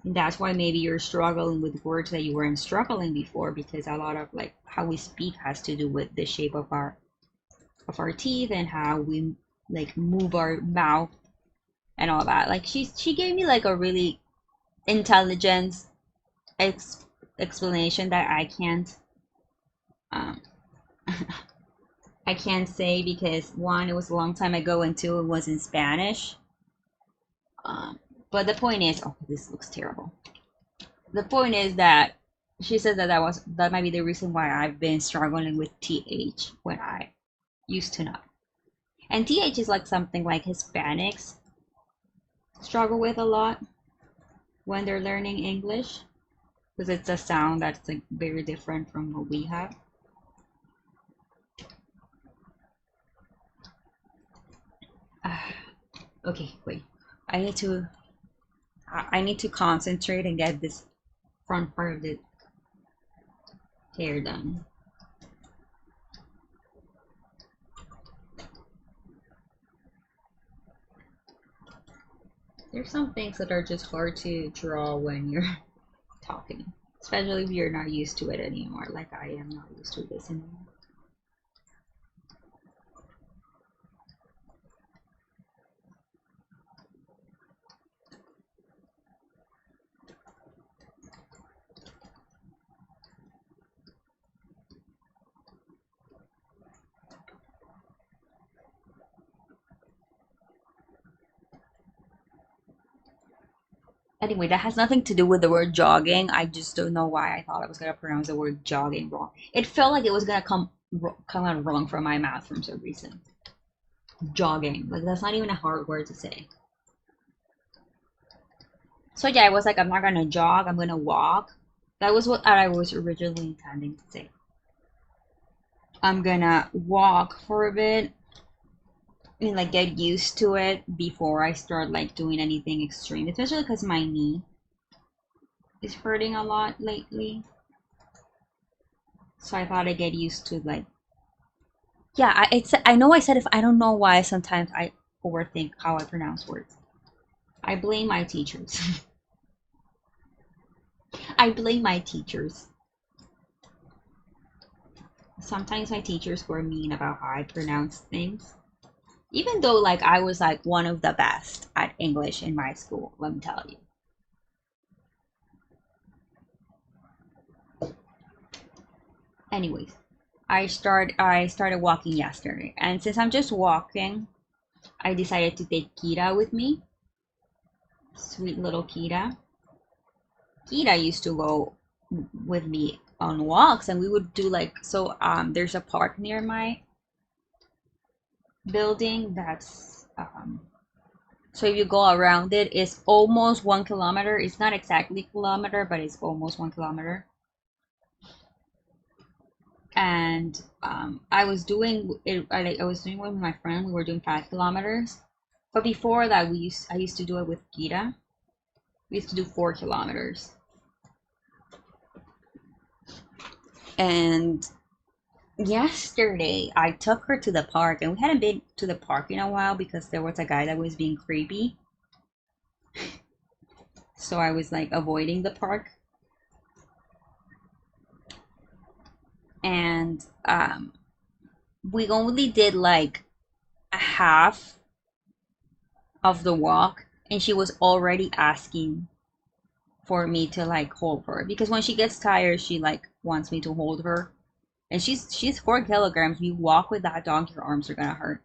And that's why maybe you're struggling with words that you weren't struggling before, because a lot of like how we speak has to do with the shape of our teeth and how we like move our mouth and all that. Like she gave me like a really intelligent explanation that I can't um I can't say because one, it was a long time ago, and two, it was in Spanish. Um, but the point is, oh, this looks terrible. The point is that she said that might be the reason why I've been struggling with th when I used to not. And th is like something like Hispanics struggle with a lot when they're learning English because it's a sound that's like very different from what we have. Okay, wait. I need to concentrate and get this front part of the hair done. There's some things that are just hard to draw when you're talking, especially if you're not used to it anymore, like I am not used to this anymore. Anyway, that has nothing to do with the word jogging. I just don't know why I thought I was gonna pronounce the word jogging wrong. It felt like it was gonna come out wrong from my mouth for some reason. Jogging, like that's not even a hard word to say. So yeah, I was like, I'm not gonna jog, I'm gonna walk. That was what I was originally intending to say. I'm gonna walk for a bit and like get used to it before I start like doing anything extreme, especially because my knee is hurting a lot lately. So I thought I'd get used to like, yeah, I know I said if I don't know why sometimes I overthink how I pronounce words. I blame my teachers. I blame my teachers. Sometimes my teachers were mean about how I pronounce things. Even though like I was like one of the best at English in my school, let me tell you. Anyways, I started walking yesterday, and since I'm just walking, I decided to take Kira with me. Sweet little Kira. Kira used to go with me on walks, and we would do like so. There's a park near my building that's so if you go around it, it's almost 1 kilometer. It's not exactly a kilometer, but it's almost 1 kilometer. And I was doing it. I was doing it with my friend. We were doing 5 kilometers, but before that, I used to do it with Kira. We used to do 4 kilometers. And yesterday, I took her to the park, and we hadn't been to the park in a while because there was a guy that was being creepy. So I was like avoiding the park. And we only did like a half of the walk, and she was already asking for me to like hold her because when she gets tired, she like wants me to hold her. And she's 4 kilograms. You walk with that dog, your arms are gonna hurt.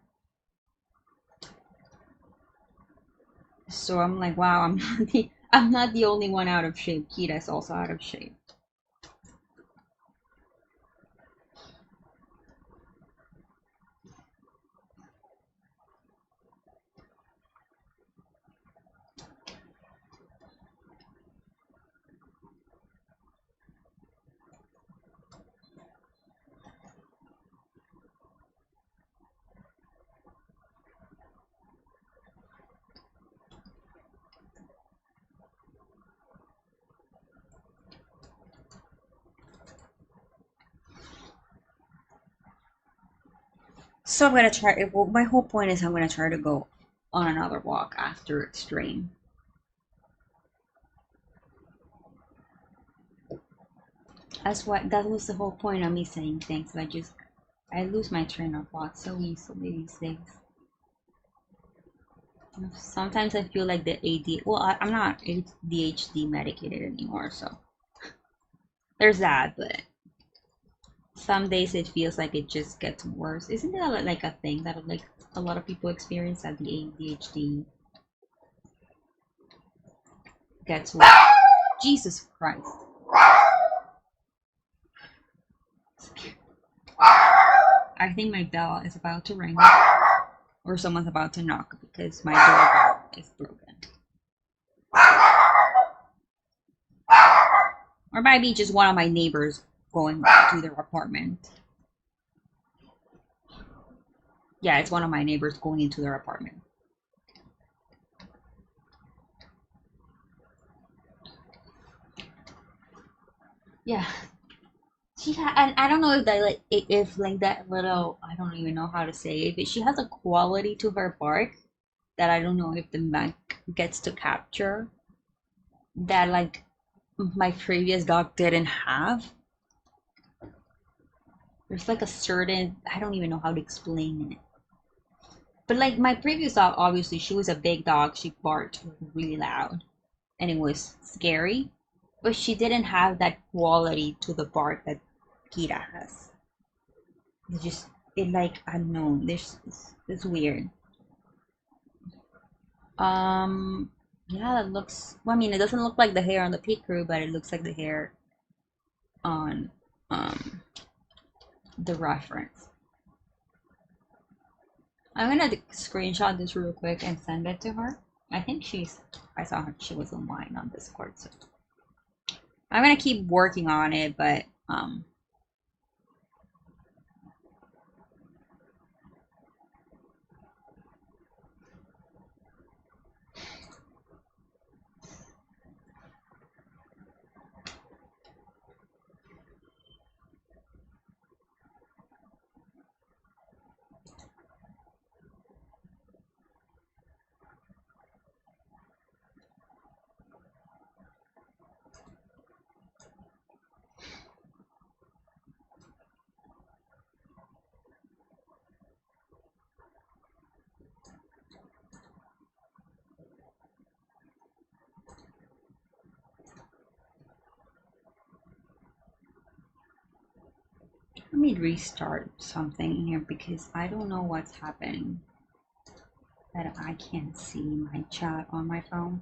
So I'm like, wow, I'm not the only one out of shape. Kira's also out of shape. So I'm gonna try. Well, my whole point is I'm gonna try to go on another walk after stream. That was the whole point of me saying things. I lose my train of thought so easily these days. Sometimes I feel like the AD. Well, I'm not ADHD medicated anymore, so there's that. But some days it feels like it just gets worse. Isn't that like a thing that like a lot of people experience, that the ADHD gets worse? Jesus Christ. I think my bell is about to ring or someone's about to knock because my doorbell is broken. Or maybe just one of my neighbors going to their apartment. Yeah, it's one of my neighbors going into their apartment. Yeah. And I don't know if that like that little, I don't even know how to say it, but she has a quality to her bark that I don't know if the mic gets to capture, that like my previous dog didn't have. There's like a certain, I don't even know how to explain it. But like my previous dog, obviously she was a big dog. She barked really loud and it was scary. But she didn't have that quality to the bark that Kira has. It like, I don't know, it's weird. Yeah, that looks, well, I mean, it doesn't look like the hair on the pit crew, but it looks like the hair on the reference. I'm gonna screenshot this real quick and send it to her. I think I saw her, she was online on Discord, so I'm gonna keep working on it, but let me restart something here because I don't know what's happening that I can't see my chat on my phone.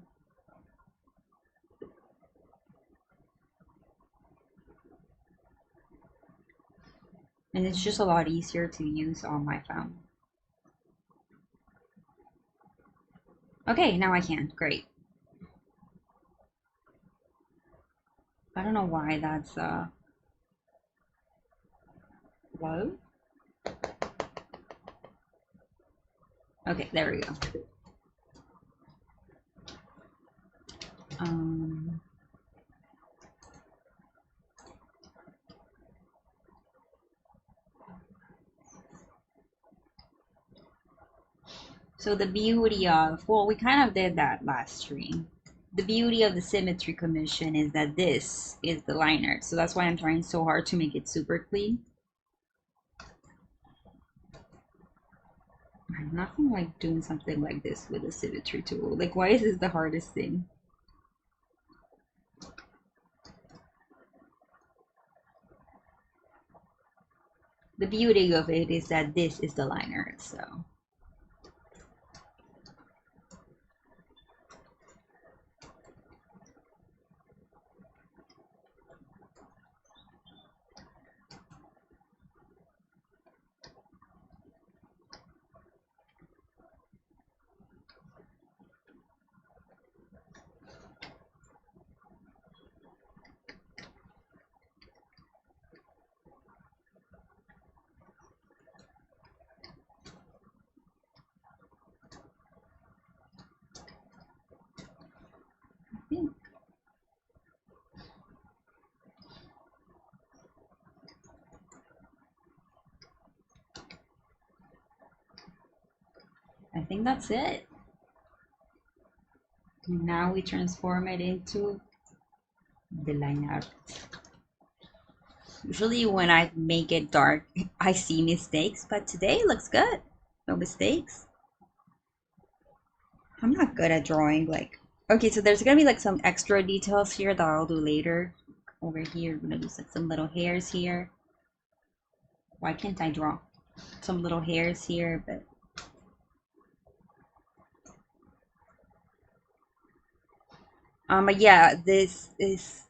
And it's just a lot easier to use on my phone. Okay, now I can. Great. I don't know why that's low. Okay, there we go. So the beauty of, well, we kind of did that last stream. The beauty of the Symmetry Commission is that this is the liner. So that's why I'm trying so hard to make it super clean. Nothing like doing something like this with a symmetry tool. Like, why is this the hardest thing? The beauty of it is that this is the liner, so. I think that's it. Now we transform it into the line art. Usually when I make it dark, I see mistakes, but today it looks good. No mistakes. I'm not good at drawing, like, okay, so there's gonna be like some extra details here that I'll do later. Over here, we're gonna do like some little hairs here. Why can't I draw? Some little hairs here, but yeah, this is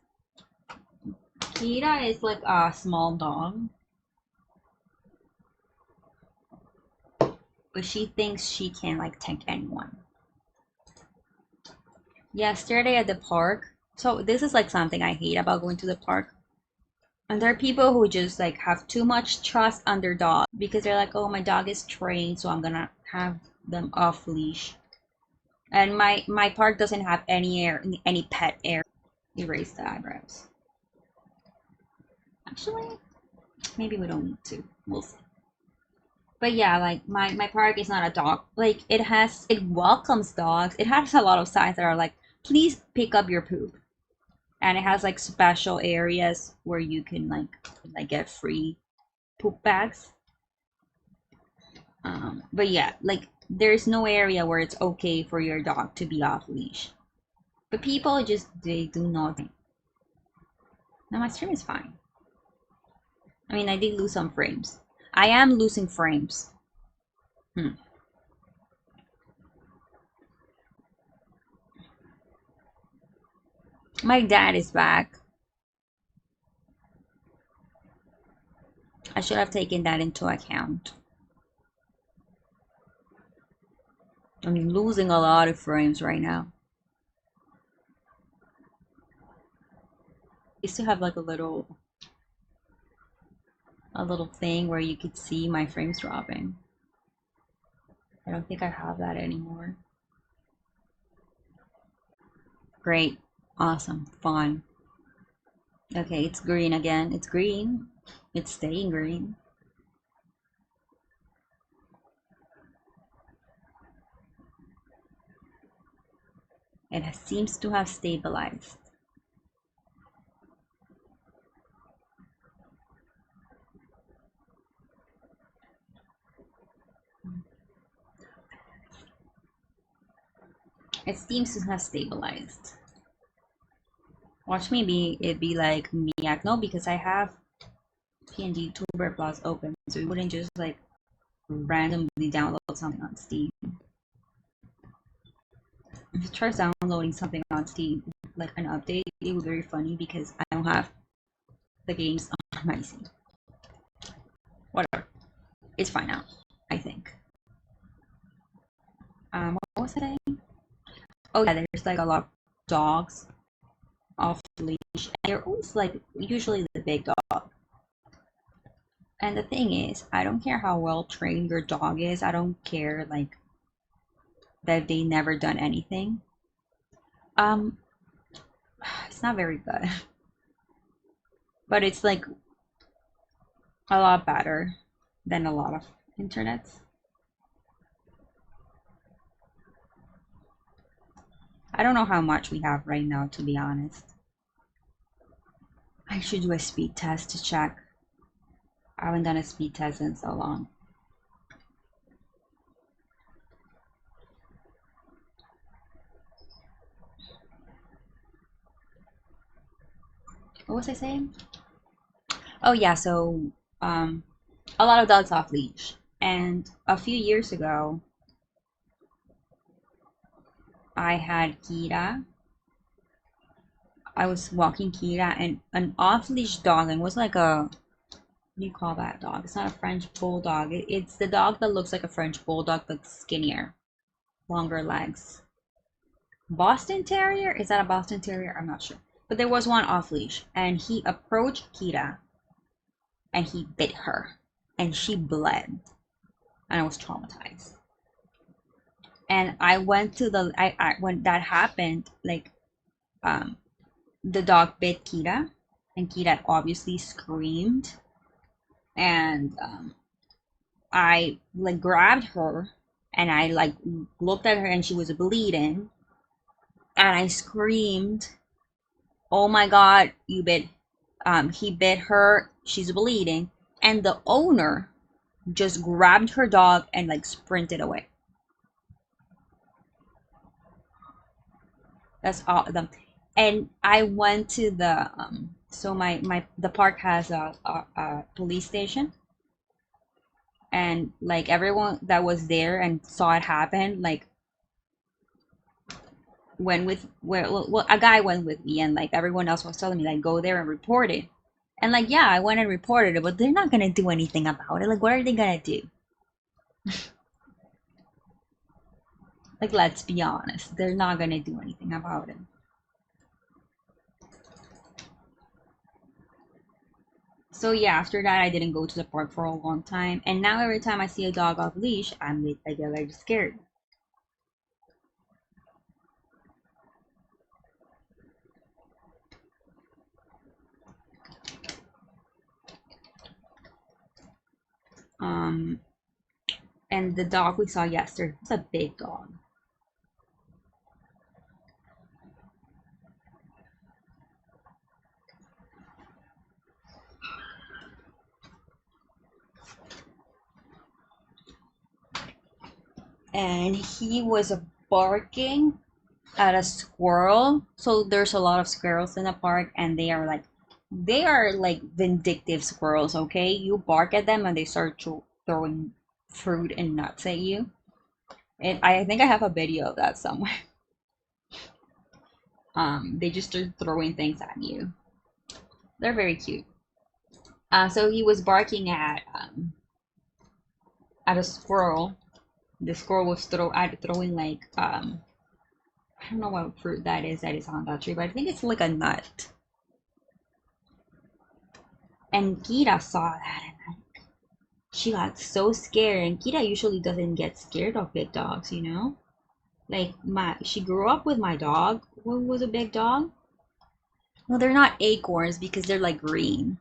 Kira is like a small dog, but she thinks she can like tank anyone. Yesterday at the park, so this is like something I hate about going to the park. And there are people who just like have too much trust on their dog because they're like, oh, my dog is trained, so I'm gonna have them off leash. And my park doesn't have any pet area. Erase the eyebrows. Actually, maybe we don't need to. We'll see. But yeah, like my park is not a dog. Like it welcomes dogs. It has a lot of signs that are like, please pick up your poop. And it has like special areas where you can like get free poop bags. But yeah, like there's no area where it's okay for your dog to be off leash. But people just, they do not. Now my stream is fine. I mean, I did lose some frames. I am losing frames. My dad is back. I should have taken that into account. I'm losing a lot of frames right now. I used to have like a little thing where you could see my frames dropping. I don't think I have that anymore. Great. Awesome. Fun. Okay, it's green again. It's green. It's staying green. It seems to have stabilized. It seems to have stabilized. Watch me be like Miak. No, because I have PNG Tuber Plus open, so it wouldn't just like randomly download something on Steam. If it tries downloading something on Steam, like an update, it would be very funny because I don't have the games on my Steam. Whatever. It's fine now, I think. What was I saying? Oh yeah, there's like a lot of dogs off leash, and they're always like usually the big dog. And the thing is, I don't care how well trained your dog is. I don't care like that they never done anything. It's not very good, but it's like a lot better than a lot of internets. I don't know how much we have right now, to be honest. I should do a speed test to check. I haven't done a speed test in so long. What was I saying? Oh yeah, so a lot of dogs off leash. And a few years ago, I had Kira. I was walking Kira, and an off-leash dog, and it was like a, what do you call that dog? It's not a French bulldog. It's the dog that looks like a French bulldog but skinnier, longer legs. Boston Terrier? Is that a Boston Terrier? I'm not sure. But there was one off-leash, and he approached Kira, and he bit her, and she bled, and I was traumatized. And I went to the, when that happened, like, the dog bit Kira, and Kira obviously screamed, and I like grabbed her, and I like looked at her, and she was bleeding, and I screamed, "Oh my God, you bit!" He bit her. She's bleeding, and the owner just grabbed her dog and like sprinted away. That's all of them. And I went to the so the park has a police station, and like everyone that was there and saw it happen like went with, well, a guy went with me, and like everyone else was telling me like go there and report it. And like yeah, I went and reported it, but they're not gonna do anything about it. Like what are they gonna do? Like let's be honest, they're not gonna do anything about it. So yeah, after that I didn't go to the park for a long time, and now every time I see a dog off leash, I get very scared. And the dog we saw yesterday was a big dog. And he was barking at a squirrel. So there's a lot of squirrels in the park, and they are like vindictive squirrels, okay? You bark at them and they start throwing fruit and nuts at you. And I think I have a video of that somewhere. They just start throwing things at you. They're very cute. So he was barking at a squirrel. The squirrel was throwing like I don't know what fruit that is on that tree, but I think it's like a nut. And Kira saw that and like she got so scared. And Kira usually doesn't get scared of big dogs, you know? Like she grew up with my dog who was a big dog. Well, they're not acorns because they're like green.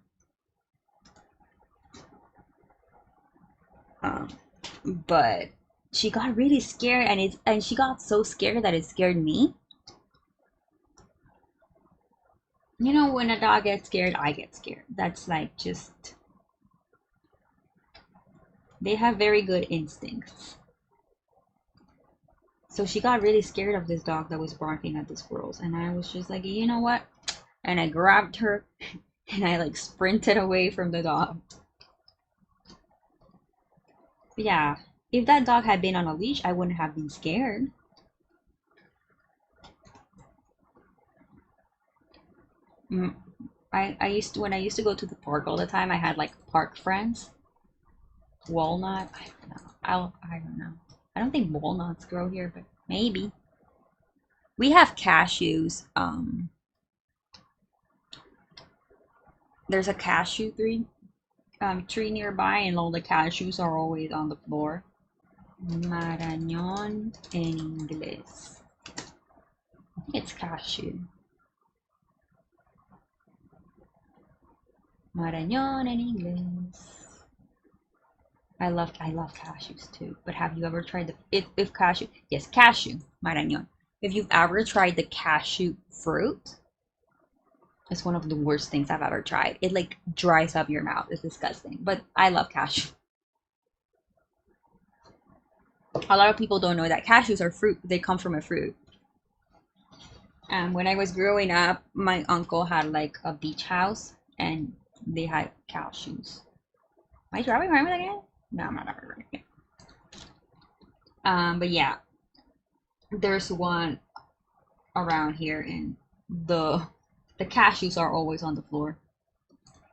But she got really scared and she got so scared that it scared me. You know, when a dog gets scared, I get scared. That's like just they have very good instincts. So she got really scared of this dog that was barking at the squirrels, and I was just like, you know what? And I grabbed her and I like sprinted away from the dog. But yeah, if that dog had been on a leash, I wouldn't have been scared. When I used to go to the park all the time, I had like park friends. Walnut, I don't know. I don't know. I don't think walnuts grow here, but maybe. We have cashews. There's a cashew tree nearby, and all the cashews are always on the floor. Marañón en inglés. I think it's cashew. Marañón en inglés. I love cashews too. But have you ever tried if cashew? Yes, cashew, marañón. If you've ever tried the cashew fruit, it's one of the worst things I've ever tried. It like dries up your mouth. It's disgusting. But I love cashew. A lot of people don't know that cashews are fruit. They come from a fruit. When I was growing up, my uncle had like a beach house and they had cashews. Am I driving around again? No, I'm not driving again. But yeah, there's one around here, and the cashews are always on the floor.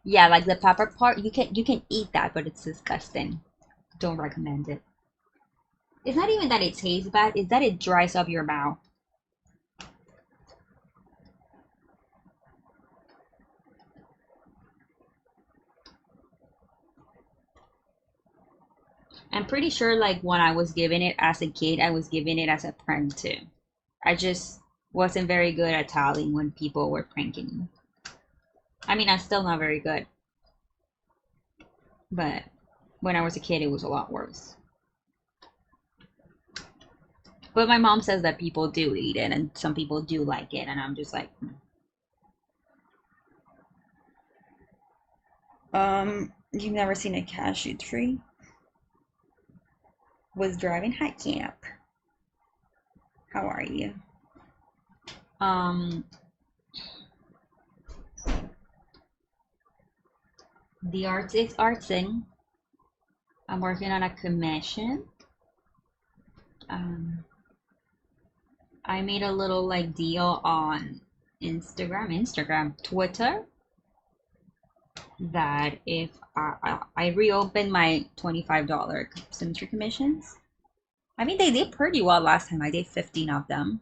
Yeah, like the pepper part, you can eat that, but it's disgusting. Don't recommend it. It's not even that it tastes bad, it's that it dries up your mouth. I'm pretty sure like when I was given it as a kid, I was given it as a prank too. I just wasn't very good at telling when people were pranking me. I mean, I'm still not very good. But when I was a kid, it was a lot worse. But my mom says that people do eat it and some people do like it, and I'm just like, You've never seen a cashew tree? Was driving hot camp. How are you? The arts is artsing. I'm working on a commission. I made a little like deal on Twitter, that if I reopened my $25 symmetry commissions. I mean, they did pretty well last time. I did 15 of them.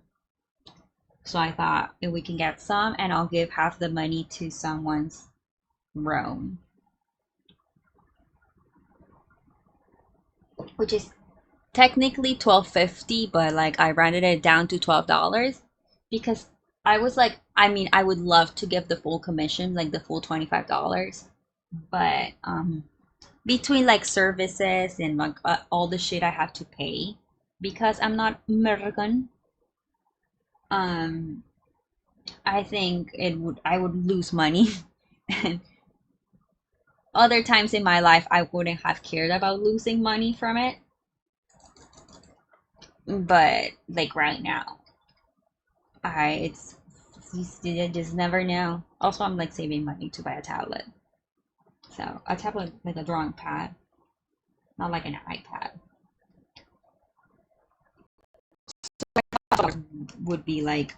So I thought if we can get some, and I'll give half the money to someone's roam, which is technically $12.50, but like I rounded it down to $12 because I was like, I mean, I would love to give the full commission, like the full $25, but between like services and like all the shit I have to pay because I'm not American, I think I would lose money. And other times in my life I wouldn't have cared about losing money from it, but like right now I just never know. Also, I'm like saving money to buy a tablet, so a tablet like a drawing pad, not like an iPad, would be like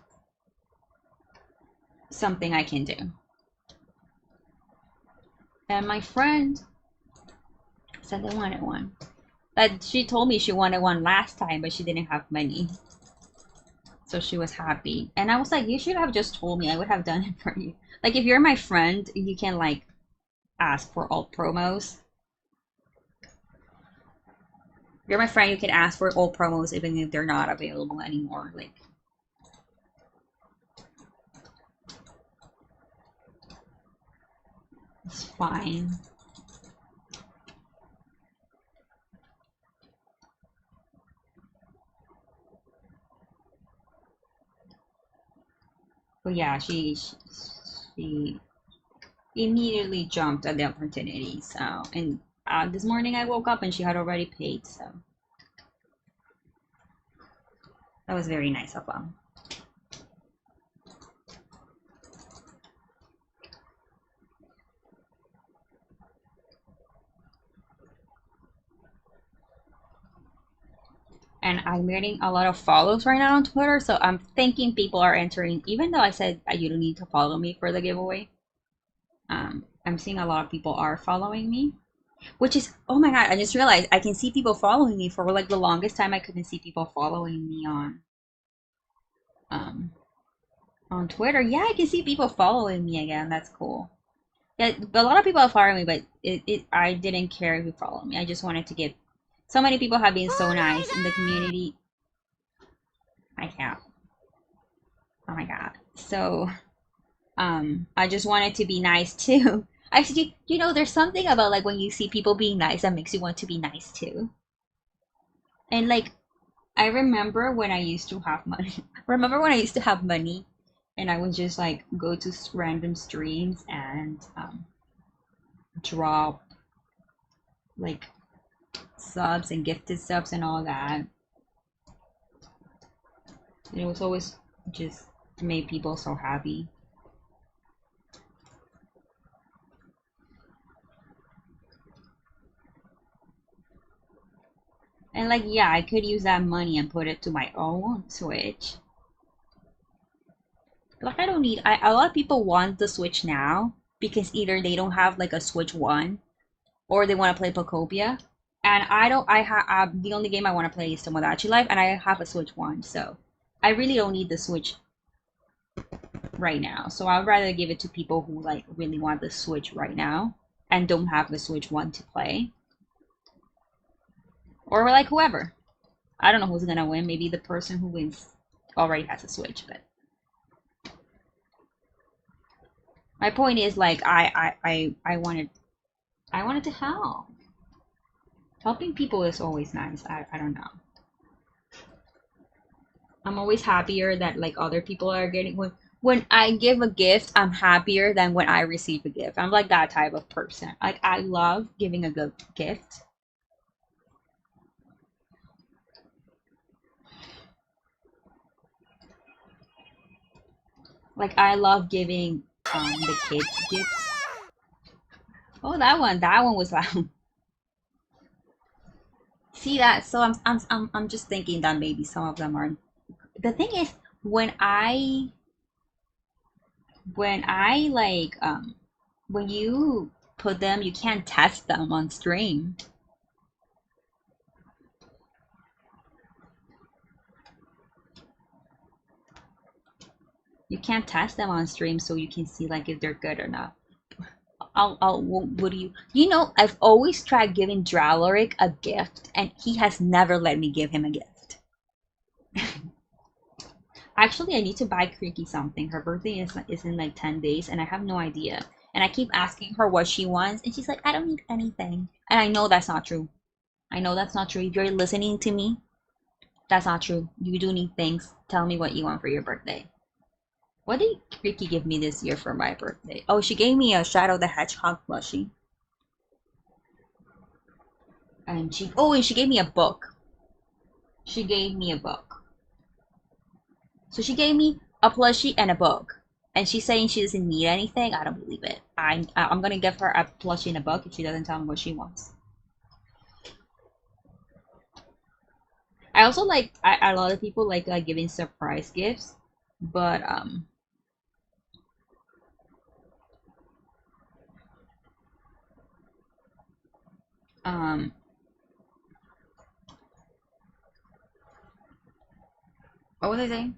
something I can do. And my friend said they wanted one. But she told me she wanted one last time, but she didn't have money. So she was happy. And I was like, you should have just told me. I would have done it for you. Like, if you're my friend, you can, like, ask for old promos. If you're my friend, you can ask for old promos even if they're not available anymore. Like, it's fine. But yeah, she immediately jumped at the opportunity. So, and this morning I woke up and she had already paid. So that was very nice of them. And I'm getting a lot of follows right now on Twitter, so I'm thinking people are entering, even though I said you don't need to follow me for the giveaway. I'm seeing a lot of people are following me, which is, oh my god, I just realized I can see people following me. For like the longest time I couldn't see people following me on Twitter. Yeah, I can see people following me again. That's cool. Yeah, a lot of people are following me, but I didn't care if you follow me. I just wanted to give. So many people have been so nice in the community. My cat. Oh my god. So, I just wanted to be nice too. Actually, you know, there's something about like when you see people being nice that makes you want to be nice too. And like, I remember when I used to have money. Remember when I used to have money, and I would just like go to random streams and drop like subs and gifted subs and all that. And it was always just made people so happy. And like, yeah, I could use that money and put it to my own Switch. Like, I don't need, a lot of people want the Switch now because either they don't have like a Switch 1 or they want to play Pocopia. And the only game I want to play is Tomodachi Life, and I have a Switch 1, so I really don't need the Switch right now. So I'd rather give it to people who like really want the Switch right now and don't have the Switch 1 to play. Or like whoever. I don't know who's gonna win. Maybe the person who wins already has a Switch, but my point is like I wanted to help. Helping people is always nice. I don't know. I'm always happier that like other people are getting when I give a gift, I'm happier than when I receive a gift. I'm like that type of person. Like I love giving a good gift. Like I love giving the kids gifts. Oh, that one was loud. See that? So I'm just thinking that maybe some of them are. The thing is, when I like when you put them, you can't test them on stream. You can't test them on stream, so you can see like if they're good or not. What do you know, I've always tried giving Draloric a gift, and he has never let me give him a gift. Actually, I need to buy Creaky something. Her birthday is in like 10 days, and I have no idea. And I keep asking her what she wants, and she's like, I don't need anything. And I know that's not true. I know that's not true. If you're listening to me, that's not true. You do need things. Tell me what you want for your birthday. What did Ricky give me this year for my birthday? Oh, she gave me a Shadow the Hedgehog plushie. And she gave me a book. She gave me a book. So she gave me a plushie and a book. And she's saying she doesn't need anything. I don't believe it. I'm gonna give her a plushie and a book if she doesn't tell me what she wants. I also like a lot of people like giving surprise gifts, but Um, what was I saying?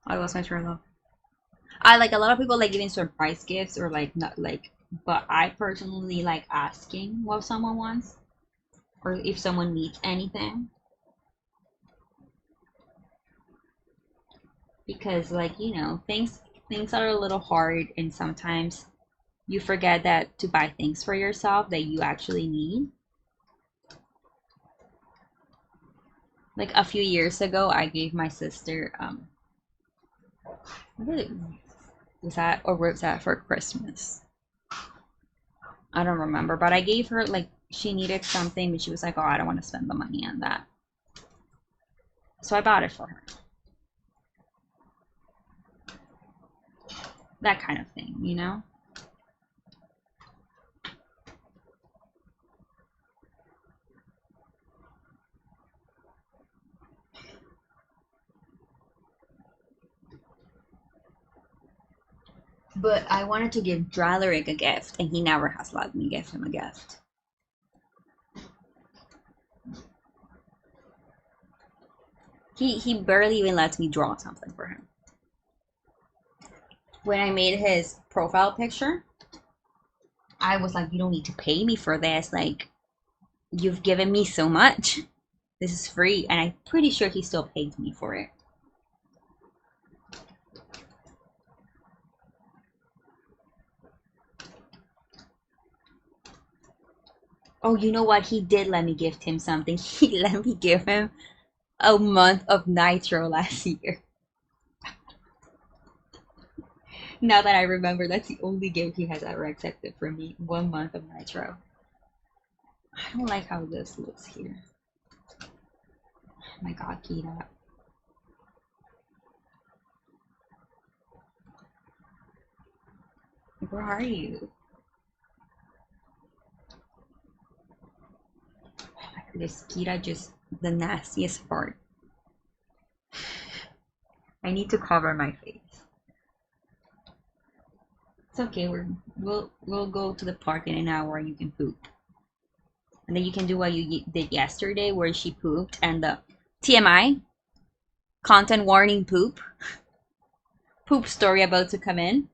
I lost my train of thought. I like a lot of people like giving surprise gifts or like not like, but I personally like asking what someone wants or if someone needs anything because like things are a little hard and sometimes you forget that to buy things for yourself that you actually need. Like a few years ago, I gave my sister what was that or was that for Christmas? I don't remember, but I gave her like she needed something and she was like, "Oh, I don't want to spend the money on that." So I bought it for her. That kind of thing, you know? But I wanted to give Draleric a gift, and he never has let me give him a gift. He barely even lets me draw something for him. When I made his profile picture, I was like, you don't need to pay me for this. Like, you've given me so much. This is free. And I'm pretty sure he still paid me for it. Oh, you know what? He did let me gift him something. He let me give him a month of Nitro last year. Now that I remember, that's the only gift he has ever accepted from me. 1 month of Nitro. I don't like how this looks here. Oh my god, Kira. Where are you? This Kira just the nastiest part. I need to cover my face. It's okay. We'll go to the park in an hour and you can poop. And then you can do what you did yesterday where she pooped and the TMI content warning poop story about to come in.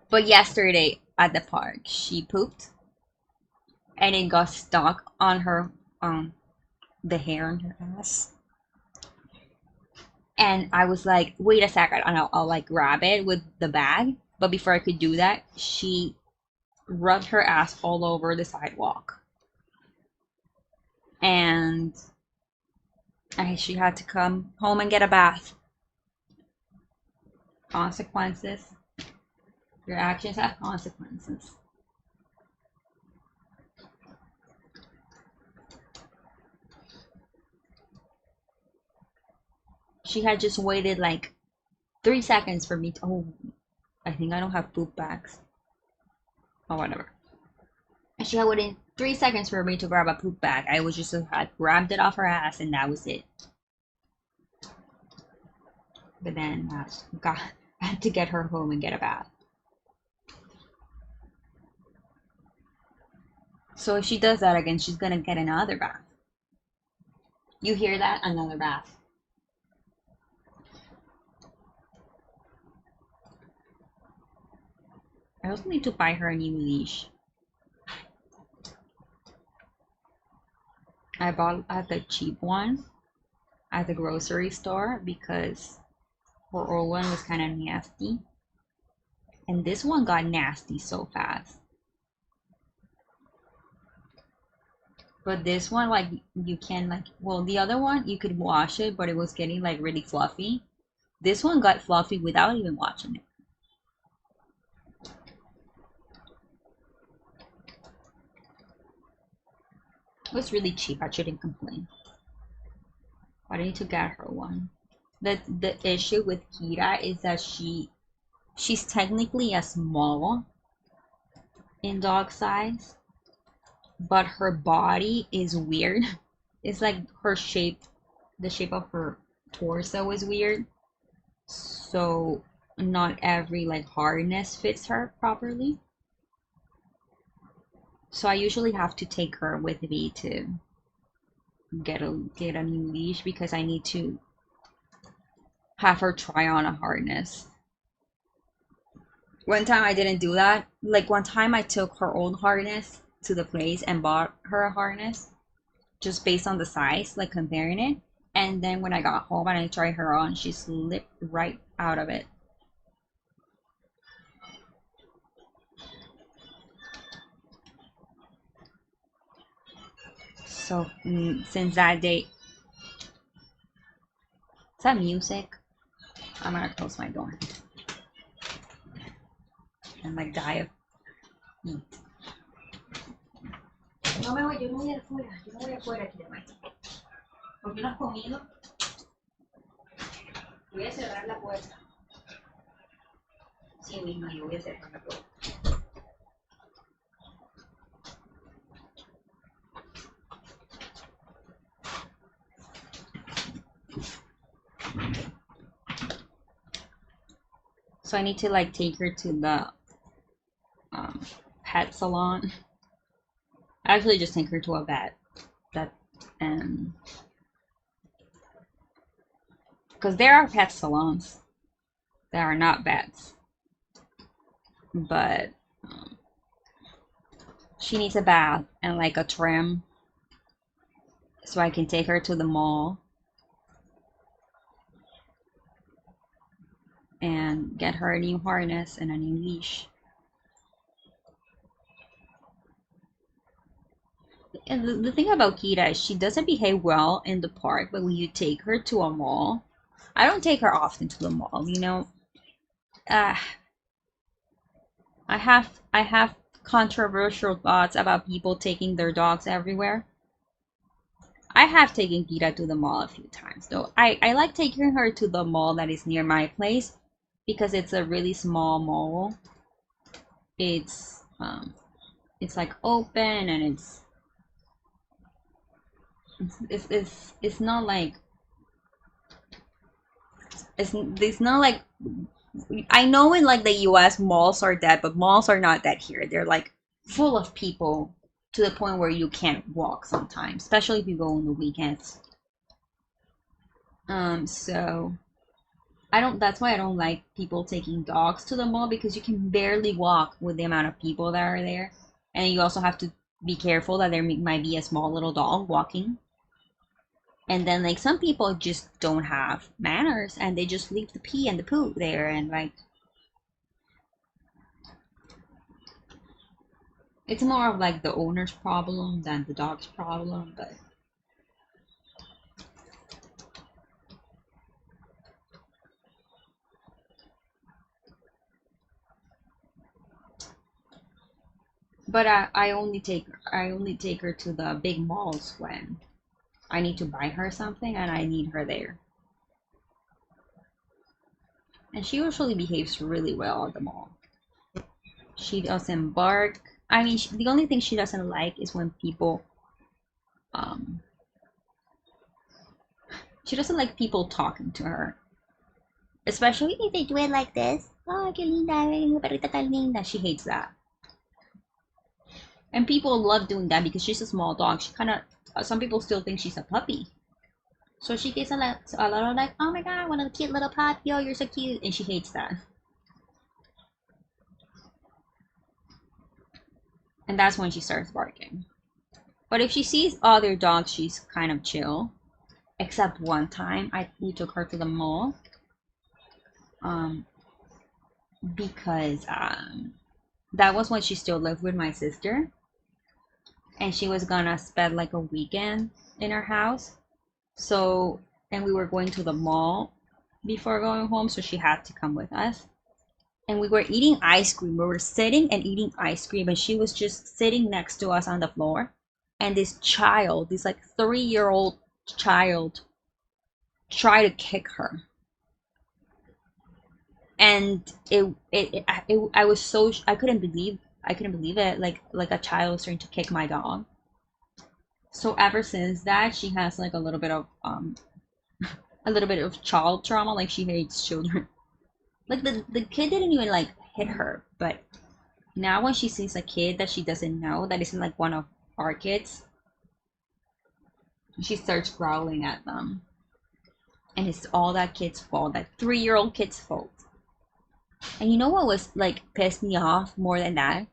But yesterday at the park she pooped and it got stuck on her the hair on her ass. And I was like, wait a second, and I'll like grab it with the bag. But before I could do that, she rubbed her ass all over the sidewalk. And she had to come home and get a bath. Consequences. Your actions have consequences. She had just waited like 3 seconds for me to. Oh, I think I don't have poop bags. Or whatever. And she had waited 3 seconds for me to grab a poop bag. I was just had grabbed it off her ass and that was it. But then I had to get her home and get a bath. So if she does that again, she's gonna get another bath. You hear that? Another bath. I also need to buy her a new leash. I bought the cheap one at the grocery store because her old one was kind of nasty. And this one got nasty so fast. But this one, like, you can, like, well, the other one, you could wash it, but it was getting, like, really fluffy. This one got fluffy without even washing it. It was really cheap. I shouldn't complain. But I need to get her one. The issue with Kira is that she's technically a small in dog size, but her body is weird. It's like her shape, the shape of her torso is weird. So not every like harness fits her properly. So I usually have to take her with me to get a new leash because I need to have her try on a harness. One time I didn't do that. Like one time I took her old harness to the place and bought her a harness just based on the size, like comparing it. And then when I got home and I tried her on, she slipped right out of it. So since that day, is that music? I'm gonna close my door and like die of heat. No me voy, yo no voy afuera, yo no voy afuera aquí de maestro. ¿Por qué no has comido? Voy a cerrar la puerta. Sí misma, yo voy a cerrar la puerta. So I need to like take her to the pet salon. I actually just take her to a vet. That because there are pet salons that are not vets, but she needs a bath and like a trim, so I can take her to the mall and get her a new harness and a new leash. And the thing about Kira is she doesn't behave well in the park, but when you take her to a mall, I don't take her often to the mall, you know. I have controversial thoughts about people taking their dogs everywhere. I have taken Kira to the mall a few times, though. I like taking her to the mall that is near my place because it's a really small mall. It's like open and it's not like it's not like I know in like the US malls are that, but malls are not that here. They're like full of people to the point where you can't walk sometimes, especially if you go on the weekends. So that's why I don't like people taking dogs to the mall because you can barely walk with the amount of people that are there. And you also have to be careful that there might be a small little dog walking. And then like some people just don't have manners and they just leave the pee and the poo there and like it's more of like the owner's problem than the dog's problem, but I only take her to the big malls when I need to buy her something and I need her there. And she usually behaves really well at the mall. She doesn't bark. I mean, the only thing she doesn't like is when people, she doesn't like people talking to her. Especially if they do it like this. Oh, qué linda, perrita tan linda. She hates that. And people love doing that because she's a small dog. She kind of, some people still think she's a puppy. So she gets a lot of like, oh my god, what a cute little puppy, oh, you're so cute. And she hates that. And that's when she starts barking. But if she sees other dogs, she's kind of chill. Except one time, we took her to the mall. Because that was when she still lived with my sister. And she was gonna spend like a weekend in her house. So, and we were going to the mall before going home, so she had to come with us. And we were eating ice cream. We were sitting and eating ice cream, and she was just sitting next to us on the floor. And this child, this like 3-year-old child, tried to kick her. And I was so I couldn't believe it. Like a child was trying to kick my dog. So ever since that, she has like a little bit of child trauma. Like she hates children. Like the kid didn't even like hit her, but Now when she sees a kid that she doesn't know, that isn't like one of our kids, she starts growling at them. And it's all that kid's fault, that 3-year-old kid's fault. And you know what was like pissed me off more than that?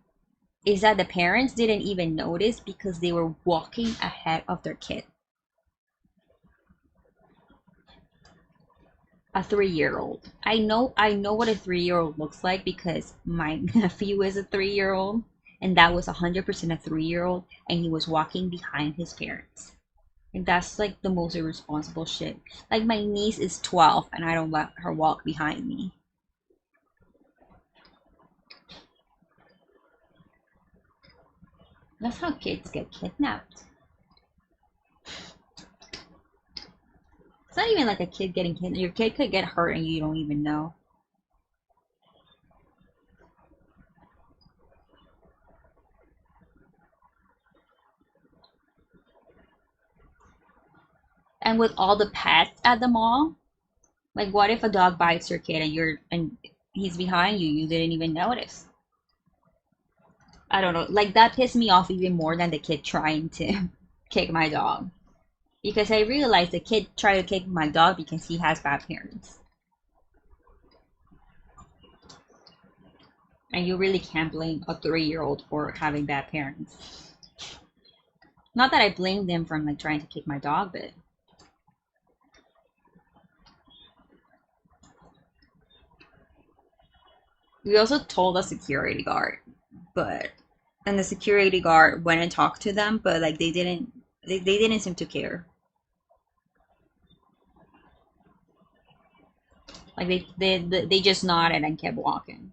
Is that the parents didn't even notice because they were walking ahead of their kid. A 3-year-old. I know what a 3-year-old looks like because my nephew is a 3-year-old, and that was 100% a 3-year-old, and he was walking behind his parents. And that's like the most irresponsible shit. Like my niece is 12 and I don't let her walk behind me. That's how kids get kidnapped. It's not even like a kid getting kidnapped. Your kid could get hurt and you don't even know. And with all the pets at the mall, like what if a dog bites your kid and he's behind you, you didn't even notice? I don't know. Like that pissed me off even more than the kid trying to kick my dog. Because I realized the kid tried to kick my dog because he has bad parents. And you really can't blame a 3-year-old for having bad parents. Not that I blame them from like trying to kick my dog, but we also told a security guard, and the security guard went and talked to them, but like they didn't seem to care. Like they just nodded and kept walking.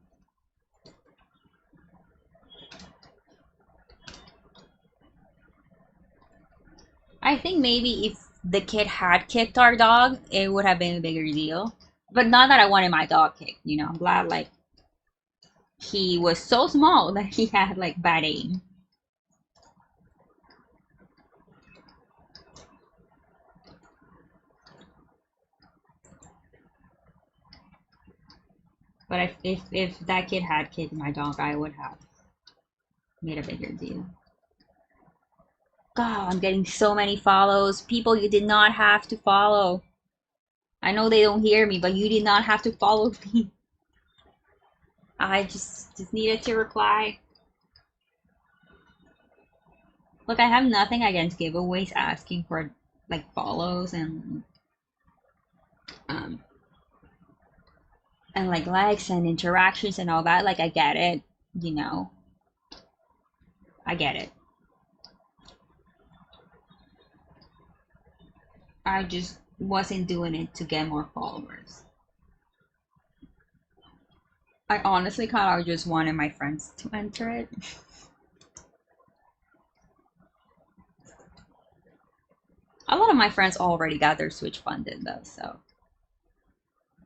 I think maybe if the kid had kicked our dog, it would have been a bigger deal. But not that I wanted my dog kicked, you know. I'm glad like he was so small that he had like bad aim. But if that kid had kicked my dog, I would have made a bigger deal. God, I'm getting so many follows. People you did not have to follow. I know they don't hear me, but you did not have to follow me. I just needed to reply. Look, I have nothing against giveaways asking for like follows and like likes and interactions and all that. Like I get it, you know. I get it. I just wasn't doing it to get more followers. I honestly kind of just wanted my friends to enter it. A lot of my friends already got their Switch funded though, so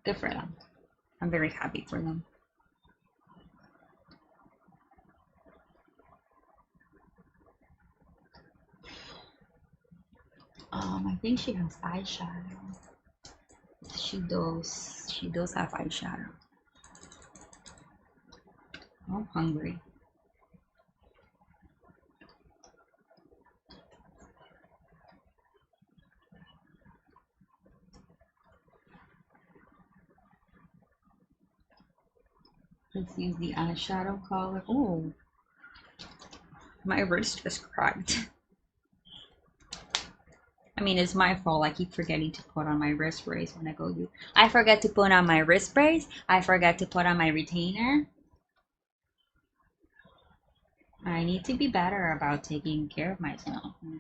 good for them. I'm very happy for them. I think she has eyeshadow. She does. She does have eyeshadow. I'm hungry. Let's use the eyeshadow color. Oh, my wrist just cracked. I mean, it's my fault. I keep forgetting to put on my wrist brace when I go use. I forget to put on my wrist brace. I forget to put on my retainer. I need to be better about taking care of myself. You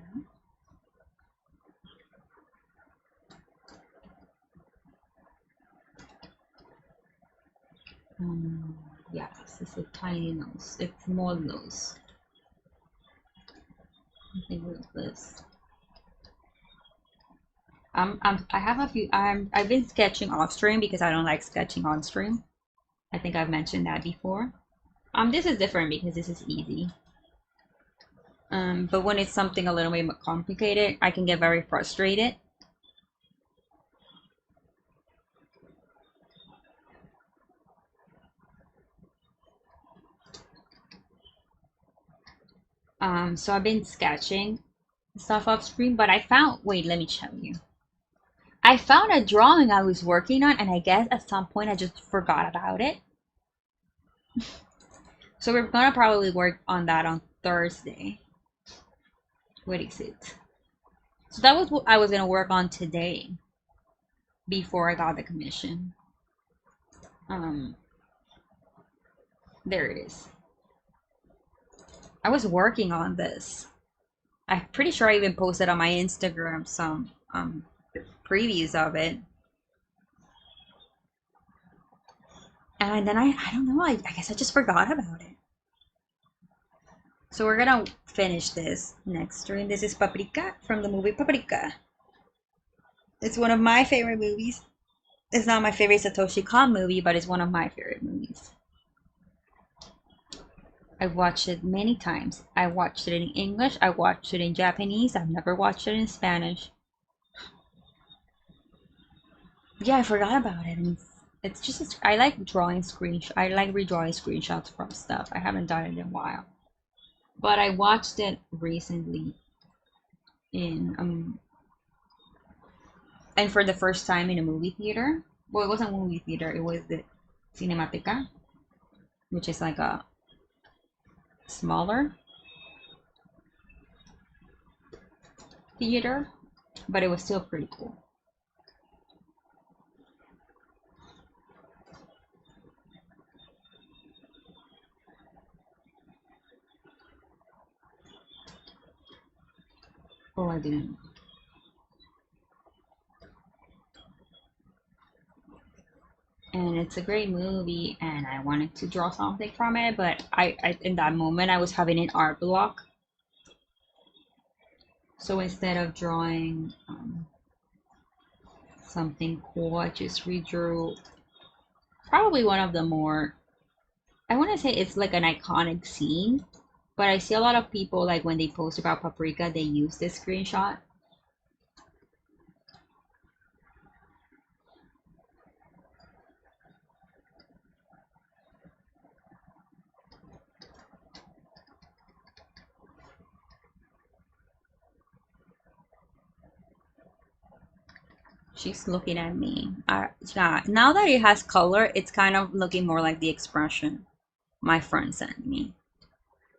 know? Yes, it's a tiny nose. It's small nose. I think with this. I have a few. I've been sketching off stream because I don't like sketching on stream. I think I've mentioned that before. This is different because this is easy. But when it's something a little bit more complicated, I can get very frustrated. So I've been sketching stuff off screen, but I found, wait, let me show you. I found a drawing I was working on, and I guess at some point I just forgot about it. So we're gonna probably work on that on Thursday. What is it? So that was what I was gonna work on today before I got the commission. Um, there it is. I was working on this. I'm pretty sure I even posted on my Instagram some previews of it. And then I don't know, I guess I just forgot about it. So we're gonna finish this next stream. This is Paprika from the movie Paprika. It's one of my favorite movies. It's not my favorite Satoshi Kon movie, but it's one of my favorite movies. I've watched it many times. I watched it in English, I watched it in Japanese, I've never watched it in Spanish. Yeah, I forgot about it. And it's just, I like drawing screenshots. I like redrawing screenshots from stuff. I haven't done it in a while. But I watched it recently in and for the first time in a movie theater. Well, it wasn't a movie theater, it was the Cinemateca, which is like a smaller theater, but it was still pretty cool. Oh, I didn't. And it's a great movie, and I wanted to draw something from it, but I in that moment I was having an art block. So instead of drawing something cool, I just redrew probably one of the more, I want to say it's like an iconic scene, but I see a lot of people like when they post about Paprika, they use this screenshot. She's looking at me. Yeah, now that it has color, it's kind of looking more like the expression my friend sent me.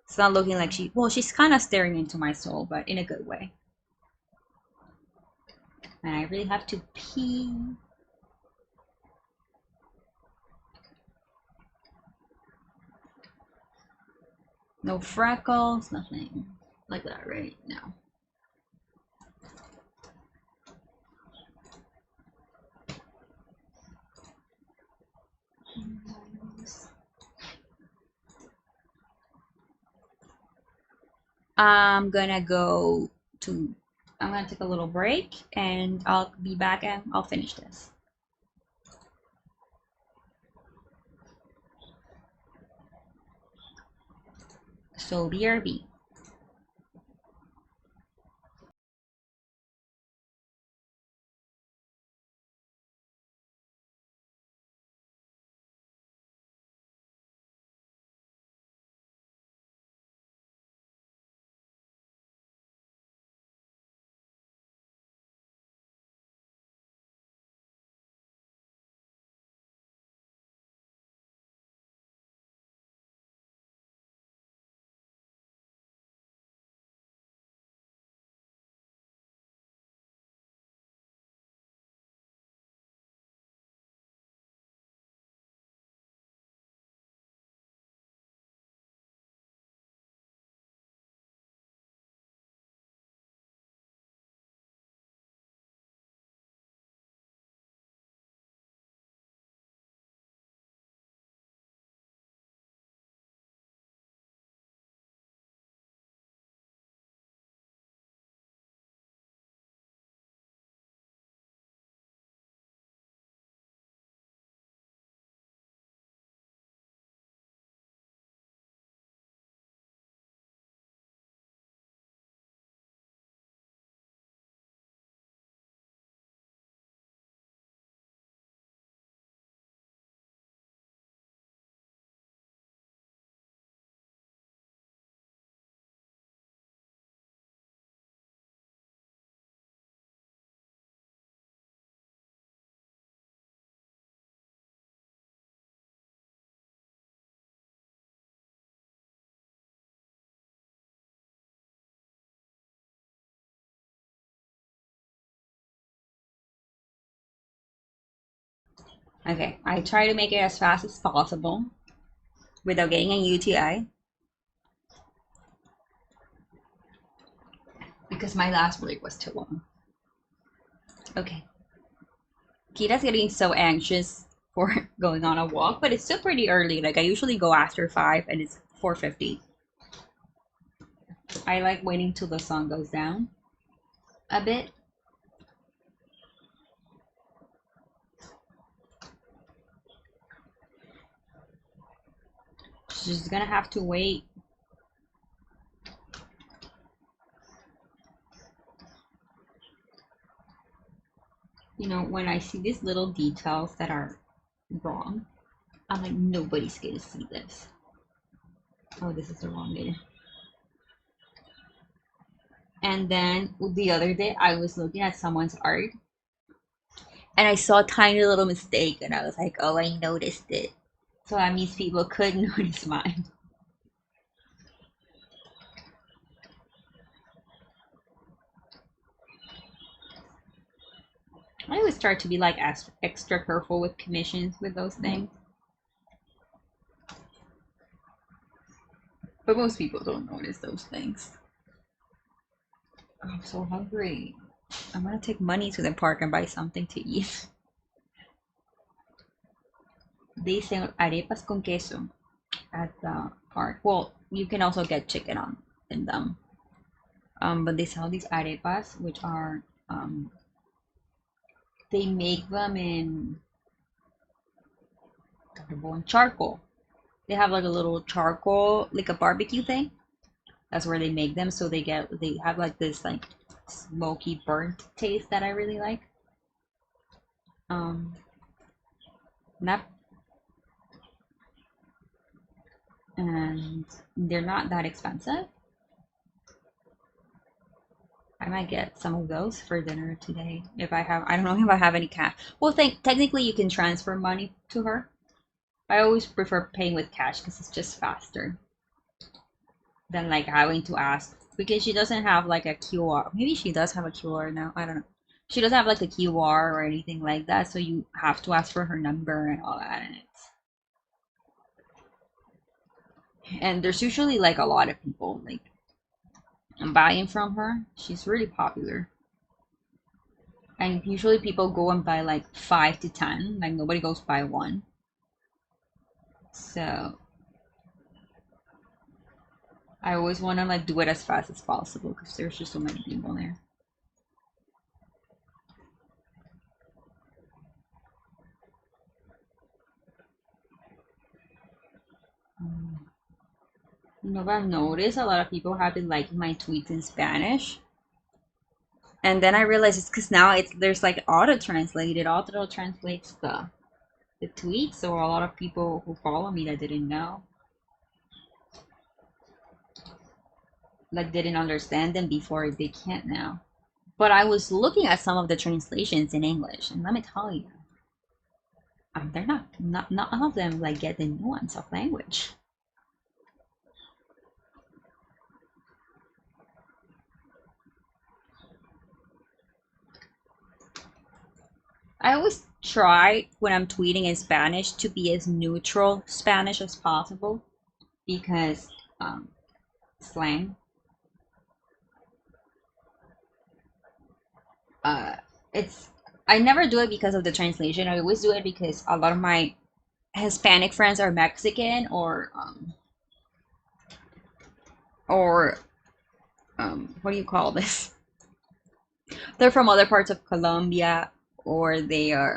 It's not looking like well, she's kind of staring into my soul, but in a good way. And I really have to pee. No freckles, nothing like that right now. I'm gonna take a little break and I'll be back and I'll finish this. So BRB. Okay, I try to make it as fast as possible without getting a UTI because my last break was too long. Okay. Kira's getting so anxious for going on a walk, but it's still pretty early. Like I usually go after 5 and it's 4:50. I like waiting till the sun goes down a bit. She's gonna have to wait. You know, when I see these little details that are wrong, I'm like, nobody's gonna see this. Oh, this is the wrong data. And then the other day, I was looking at someone's art and I saw a tiny little mistake, and I was like, oh, I noticed it. So that means people could notice mine. I always try to be like extra careful with commissions with those things. But most people don't notice those things. I'm so hungry. I'm gonna take money to the park and buy something to eat. They sell arepas con queso at the park. Well, you can also get chicken on in them. But they sell these arepas, which are they make them in charcoal. They have like a little charcoal, like a barbecue thing. That's where they make them, so they have like this like smoky burnt taste that I really like. Not and they're not that expensive. I might get some of those for dinner today if I have. I don't know if I have any cash. Well, technically you can transfer money to her. I always prefer paying with cash because it's just faster than like having to ask, because she doesn't have like a QR. Maybe she does have a QR now. I don't know. She doesn't have like a QR or anything like that, so you have to ask for her number and all that, and there's usually like a lot of people like buying from her. She's really popular. And usually people go and buy like 5 to 10, like nobody goes buy one. So I always want to like do it as fast as possible because there's just so many people there. You know, I've noticed a lot of people have been liking my tweets in Spanish. And then I realized it's because now there's like auto translates the tweets, so a lot of people who follow me that didn't know, like didn't understand them before, they can't now. But I was looking at some of the translations in English, and let me tell you, they're not all of them like get the nuance of language. I always try when I'm tweeting in Spanish to be as neutral Spanish as possible because slang. It's I never do it because of the translation. I always do it because a lot of my Hispanic friends are Mexican or what do you call this? They're from other parts of Colombia, or they are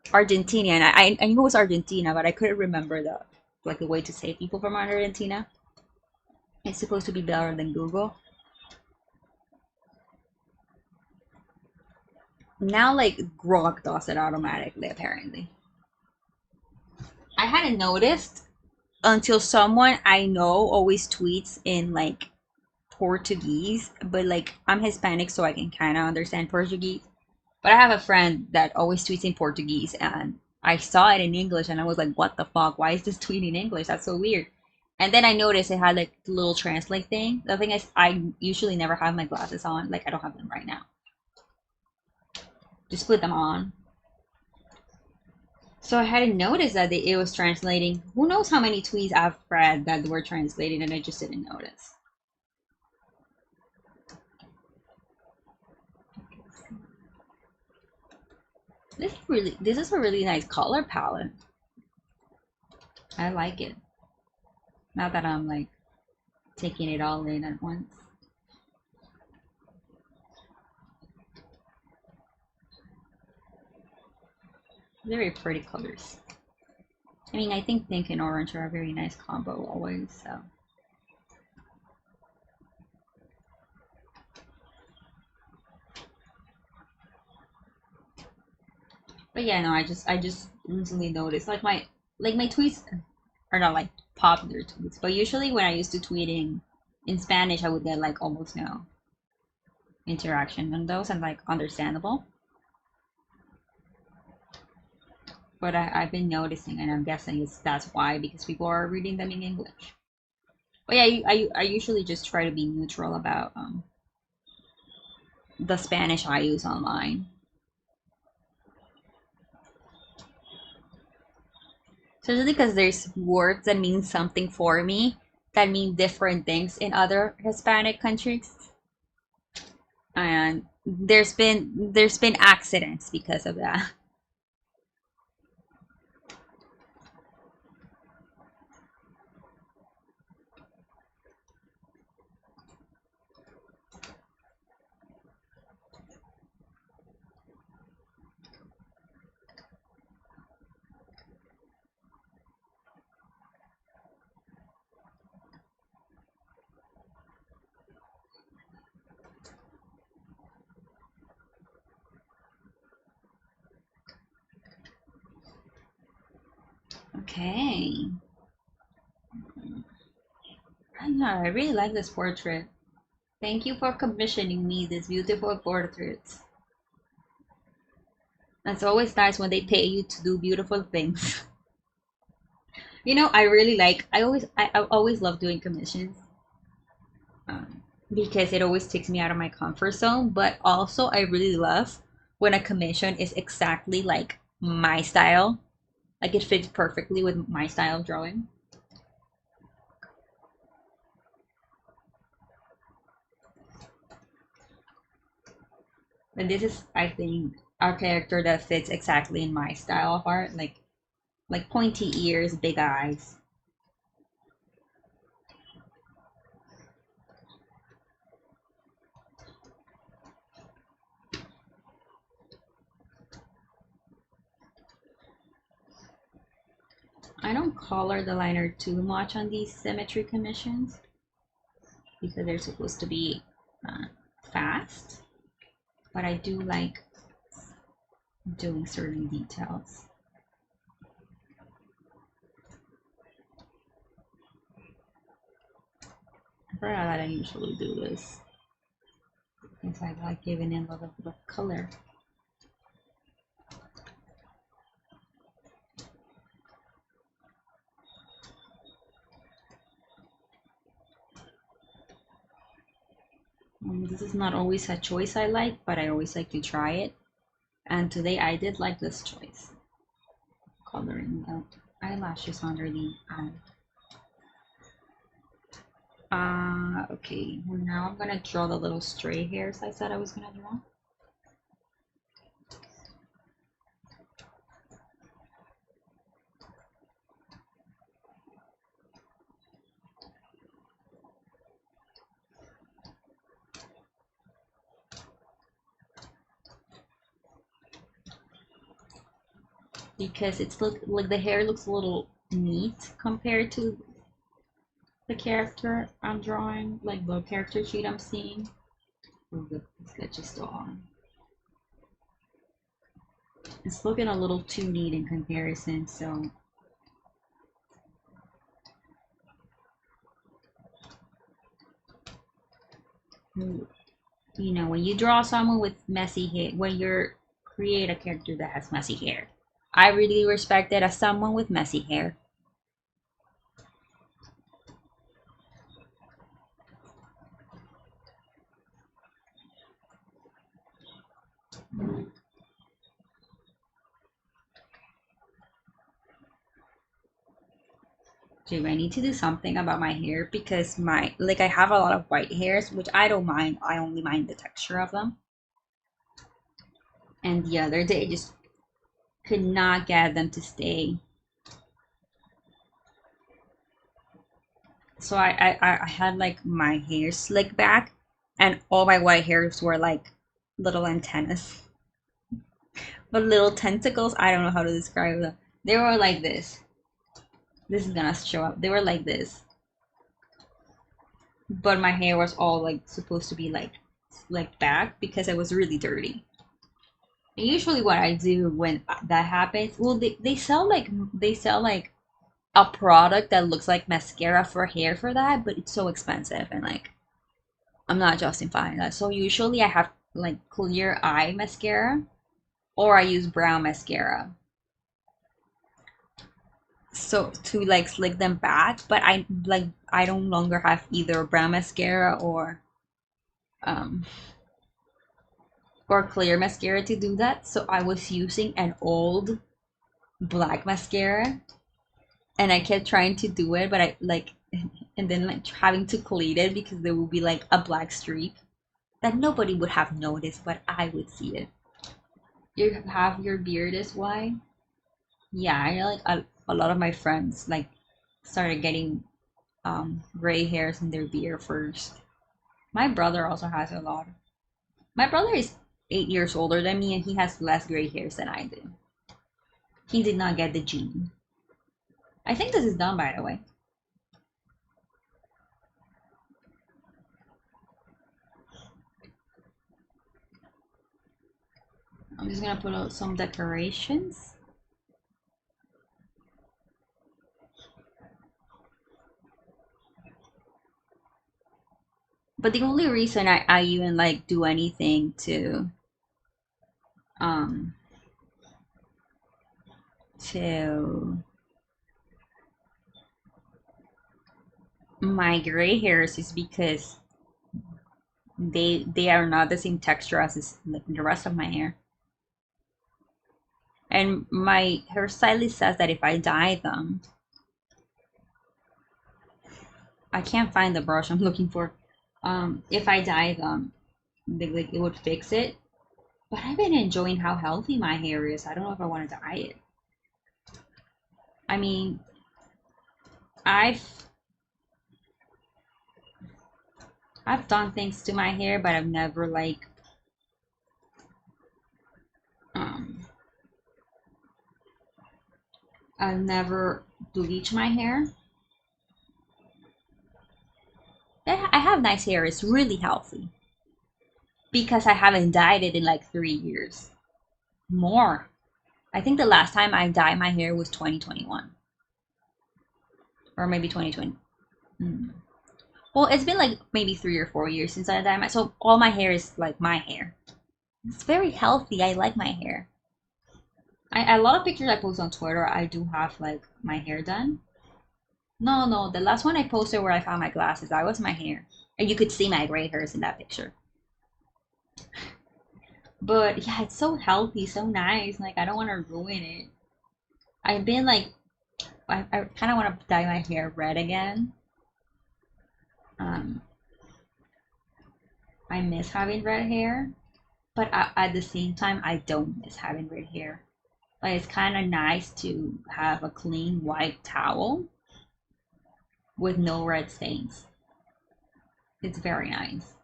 Argentinian. I knew it was Argentina, but I couldn't remember the way to say people from Argentina. It's supposed to be better than Google. Now like Grok does it automatically apparently. I hadn't noticed until someone I know always tweets in like Portuguese, but like I'm Hispanic, so I can kind of understand Portuguese. But I have a friend that always tweets in Portuguese, and I saw it in English, and I was like, "What the fuck? Why is this tweet in English? That's so weird." And then I noticed it had like the little translate thing. The thing is, I usually never have my glasses on. Like I don't have them right now. Just put them on. So I hadn't noticed that it was translating. Who knows how many tweets I've read that were translated and I just didn't notice. This is a really nice color palette. I like it. Now that I'm like taking it all in at once. Very pretty colors. I mean, I think pink and orange are a very nice combo always, so. But yeah, no, I just recently noticed like my tweets are not like popular tweets, but usually when I used to tweeting in Spanish, I would get like almost no interaction on those, and like understandable. But I've been noticing, and I'm guessing that's why, because people are reading them in English. But yeah, I usually just try to be neutral about the Spanish I use online. Especially because there's words that mean something for me that mean different things in other Hispanic countries. And there's been accidents because of that. Okay. I know, I really like this portrait. Thank you for commissioning me these beautiful portraits. It's always nice when they pay you to do beautiful things. You know, I always love doing commissions. Because it always takes me out of my comfort zone, but also I really love when a commission is exactly like my style. Like it fits perfectly with my style of drawing. And this is, I think, a character that fits exactly in my style of art. Like pointy ears, big eyes. I don't color the liner too much on these symmetry commissions because they're supposed to be fast, but I do like doing certain details. I forgot that I usually do this because I like giving it a little bit of color. This is not always a choice I like, but I always like to try it. And today I did like this choice. Coloring the eyelashes under the eye. Okay, well, now I'm gonna draw the little stray hairs I said I was gonna draw. Because it's like the hair looks a little neat compared to the character I'm drawing, like the character sheet I'm seeing. Oh, the sketch is still on. It's looking a little too neat in comparison, so you know, when you draw someone with messy hair, when you create a character that has messy hair, I really respect it as someone with messy hair. do I need to do something about my hair? Because I have a lot of white hairs, which I don't mind. I only mind the texture of them. And the other day, just could not get them to stay. So I had like my hair slicked back, and all my white hairs were like little antennas. But little tentacles, I don't know how to describe them. They were like this. This is gonna show up. They were like this. But my hair was all like supposed to be like slicked back because it was really dirty. And usually what I do when that happens, well, they sell like a product that looks like mascara for hair for that, but it's so expensive and like I'm not justifying that. So usually I have like clear eye mascara or I use brown mascara. So to like slick them back, but I no longer have either brown mascara or clear mascara to do that. So I was using an old black mascara and I kept trying to do it, but I like and then like having to clean it because there would be like a black streak that nobody would have noticed, but I would see it. You have your beard is white? Yeah, I know like a lot of my friends like started getting gray hairs in their beard first. My brother also has a lot. My brother is 8 years older than me and he has less gray hairs than I do. He did not get the gene. I think this is done, by the way. I'm just gonna put out some decorations. But the only reason I even like do anything to my gray hairs is because they are not the same texture as the rest of my hair. And my hairstylist says that if I dye them, I can't find the brush I'm looking for. If I dye them, it would fix it. But I've been enjoying how healthy my hair is. I don't know if I want to dye it. I mean, I've done things to my hair, but I've never like I've never bleached my hair. I have nice hair. It's really healthy because I haven't dyed it in like 3 years. More. I think the last time I dyed my hair was 2021 or maybe 2020. Well, it's been like maybe 3 or 4 years since I dyed my, so all my hair is like my hair. It's very healthy. I like my hair. A lot of pictures I post on Twitter, I do have like my hair done. No, the last one I posted where I found my glasses, that was my hair. And you could see my gray hairs in that picture. But yeah, it's so healthy, so nice. Like, I don't want to ruin it. I've been like, I kind of want to dye my hair red again. I miss having red hair. But at the same time, I don't miss having red hair. Like, it's kind of nice to have a clean white towel with no red stains. It's very nice.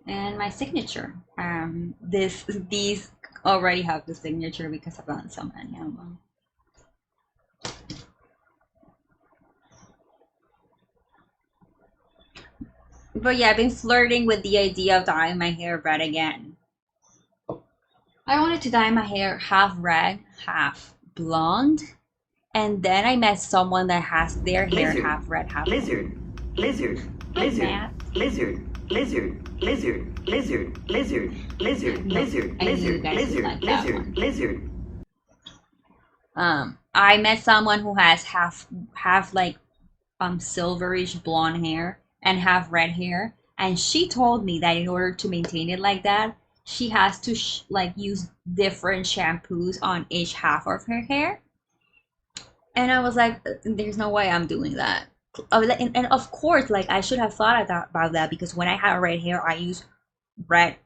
And my signature. These already have the signature because I've done so many of them. But yeah, I've been flirting with the idea of dyeing my hair red again. I wanted to dye my hair half red, half blonde, and then I met someone that has their hair half red, half blonde. Lizard, lizard, Matt. lizard, lizard, lizard, lizard, lizard, lizard, lizard, I knew you lizard, guys would lizard, like that lizard, one. lizard. I met someone who has half like silverish blonde hair and half red hair, and she told me that in order to maintain it like that, she has to like use different shampoos on each half of her hair. And I was like, there's no way I'm doing that. And of course, like I should have thought about that because when I have red hair, I use red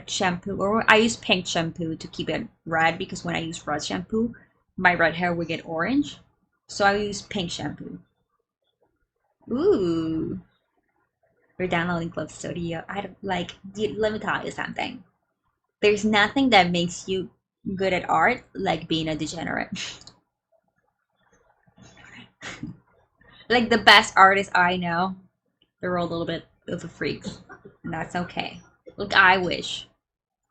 shampoo, or I use pink shampoo to keep it red, because when I use red shampoo, my red hair will get orange. So I use pink shampoo. Ooh. We're downloading Club Studio. I don't like, let me tell you something. There's nothing that makes you good at art like being a degenerate. Like the best artists I know, they're all a little bit of a freaks. And that's okay. Look, I wish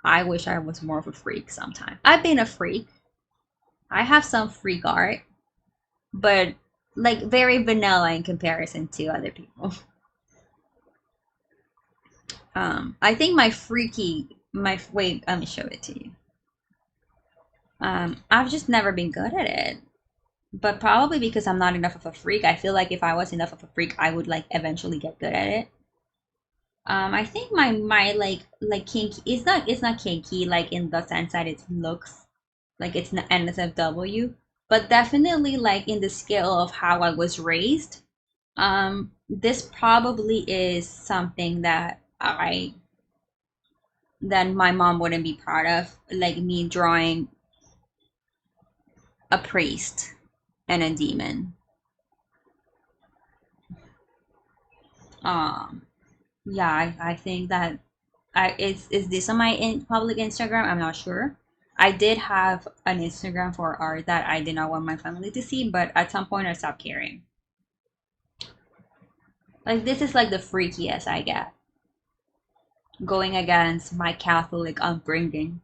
I was more of a freak sometime. I've been a freak. I have some freak art, but like very vanilla in comparison to other people. I think wait, let me show it to you. I've just never been good at it, but probably because I'm not enough of a freak. I feel like if I was enough of a freak, I would like eventually get good at it. I think my like kinky, it's not kinky like in the sense that it looks like it's an NSFW, but definitely like in the scale of how I was raised. This probably is something that my mom wouldn't be proud of, like me drawing a priest and a demon. Yeah, I think that is this on my public Instagram? I'm not sure. I did have an Instagram for art that I did not want my family to see, but at some point I stopped caring. Like this is like the freakiest I get, going against my Catholic upbringing.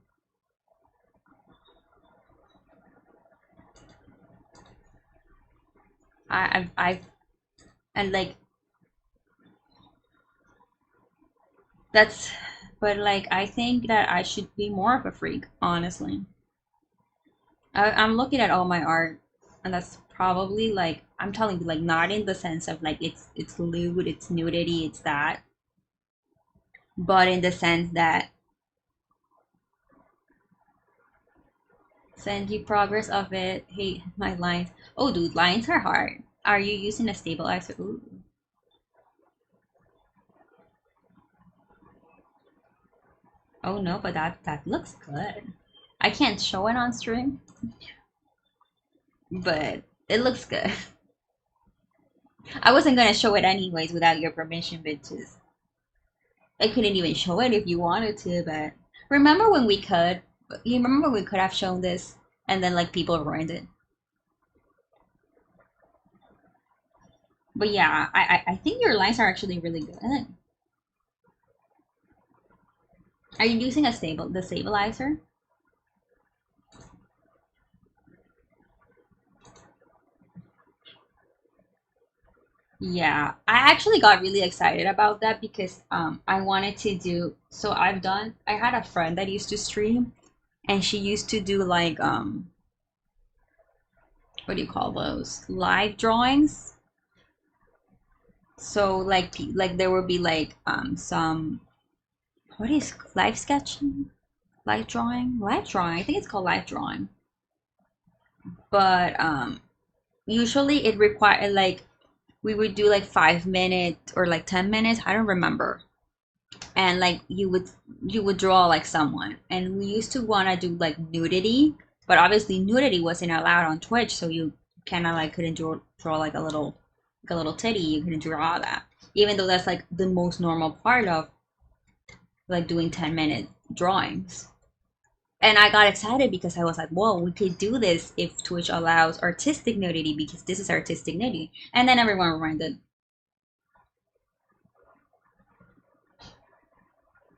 I've and like that's, but like I think that I should be more of a freak, honestly. I'm looking at all my art, and that's probably like, I'm telling you, like not in the sense of like it's lewd, it's nudity, it's that, but in the sense that send you progress of it. Hey, my lines. Oh, dude, lines are hard. Are you using a stabilizer? Ooh. Oh no, but that looks good. I can't show it on stream, but it looks good. I wasn't gonna show it anyways without your permission, bitches. I couldn't even show it if you wanted to, but remember when we could? You remember when we could have shown this and then like people ruined it? But yeah, I think your lines are actually really good. Are you using the stabilizer? Yeah, I actually got really excited about that because I wanted to do, so I had a friend that used to stream, and she used to do like what do you call those? Live drawings. So like there would be like some, what is live sketching? Live drawing? Live drawing. I think it's called live drawing. But usually it required like we would do like 5 minutes or like 10 minutes. I don't remember. And like you would draw like someone, and we used to want to do like nudity, but obviously nudity wasn't allowed on Twitch, so you kind of like couldn't draw like a little titty. You couldn't draw that, even though that's like the most normal part of like doing 10-minute drawings. And I got excited because I was like, whoa, we could do this if Twitch allows artistic nudity, because this is artistic nudity. And then everyone reminded,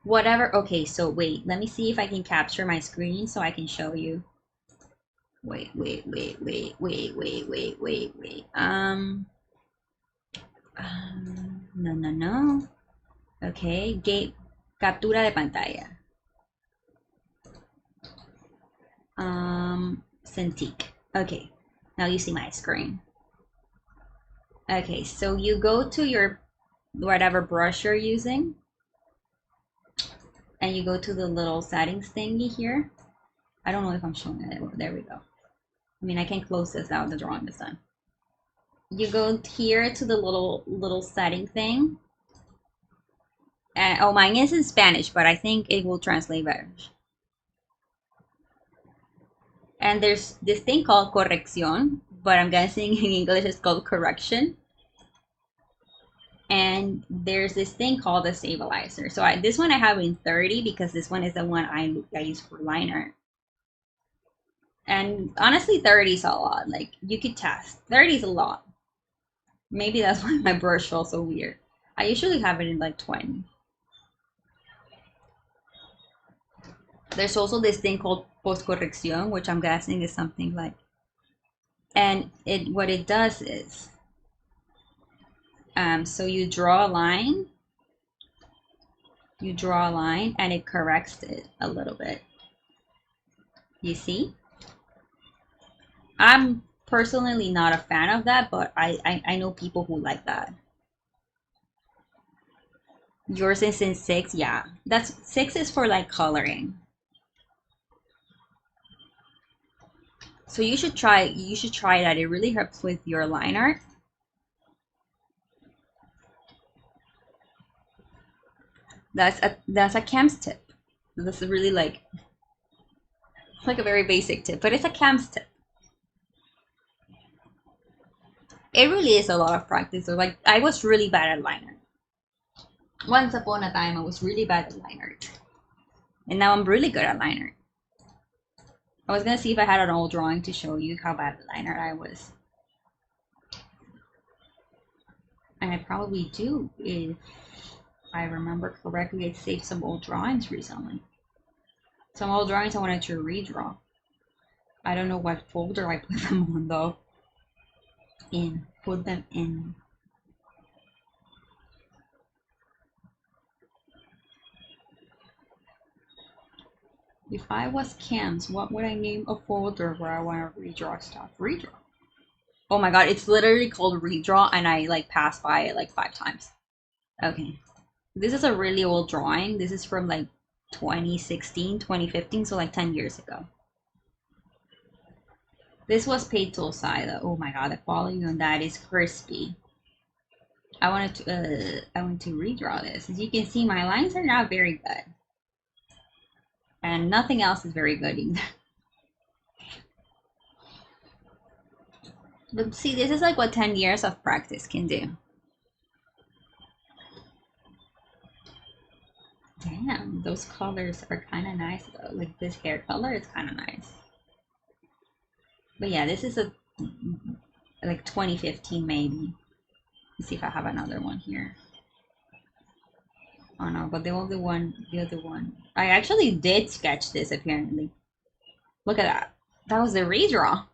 whatever. Okay, so wait, let me see if I can capture my screen so I can show you. Wait. No, No. Okay, captura de pantalla. Cintiq. Okay, now you see my screen. Okay, so you go to your whatever brush you're using, and you go to the little settings thingy here. I don't know if I'm showing it. There we go. I mean, I can close this out. The drawing is done. You go here to the little setting thing. And oh, mine is in Spanish, but I think it will translate better. And there's this thing called corrección, but I'm guessing in English it's called correction. And there's this thing called the stabilizer. So this one I have in 30 because this one is the one I use for liner. And honestly, 30 is a lot. Like, you could test. 30 is a lot. Maybe that's why my brush feels so weird. I usually have it in like 20. There's also this thing called post-corrección, which I'm guessing is something like, and what it does is, so you draw a line, and it corrects it a little bit. You see? I'm personally not a fan of that, but I know people who like that. Yours is in 6, yeah. 6 is for like coloring. So you should try that. It really helps with your line art. That's a CAMS tip. This is really like a very basic tip, but it's a CAMS tip. It really is a lot of practice. So like, I was really bad at line art. Once upon a time I was really bad at line art. And now I'm really good at line art. I was gonna see if I had an old drawing to show you how bad at line art I was. And I probably do, if I remember correctly. I saved some old drawings recently. Some old drawings I wanted to redraw. I don't know what folder I put them on though. Put them in. If I was CAMS, what would I name a folder where I want to redraw stuff? Redraw. Oh my god, it's literally called redraw, and I like passed by it like 5 times. Okay. This is a really old drawing. This is from like 2016, 2015, so like 10 years ago. This was paid tool side though. Oh my god, the quality on that is crispy. I want to redraw this. As you can see, my lines are not very good. And nothing else is very good either. But see, this is like what 10 years of practice can do. Damn, those colors are kind of nice though. Like this hair color is kind of nice. But yeah, this is a like 2015 maybe. Let's see if I have another one here. Oh no, but the other one, I actually did sketch this apparently. Look at that. That was the redraw.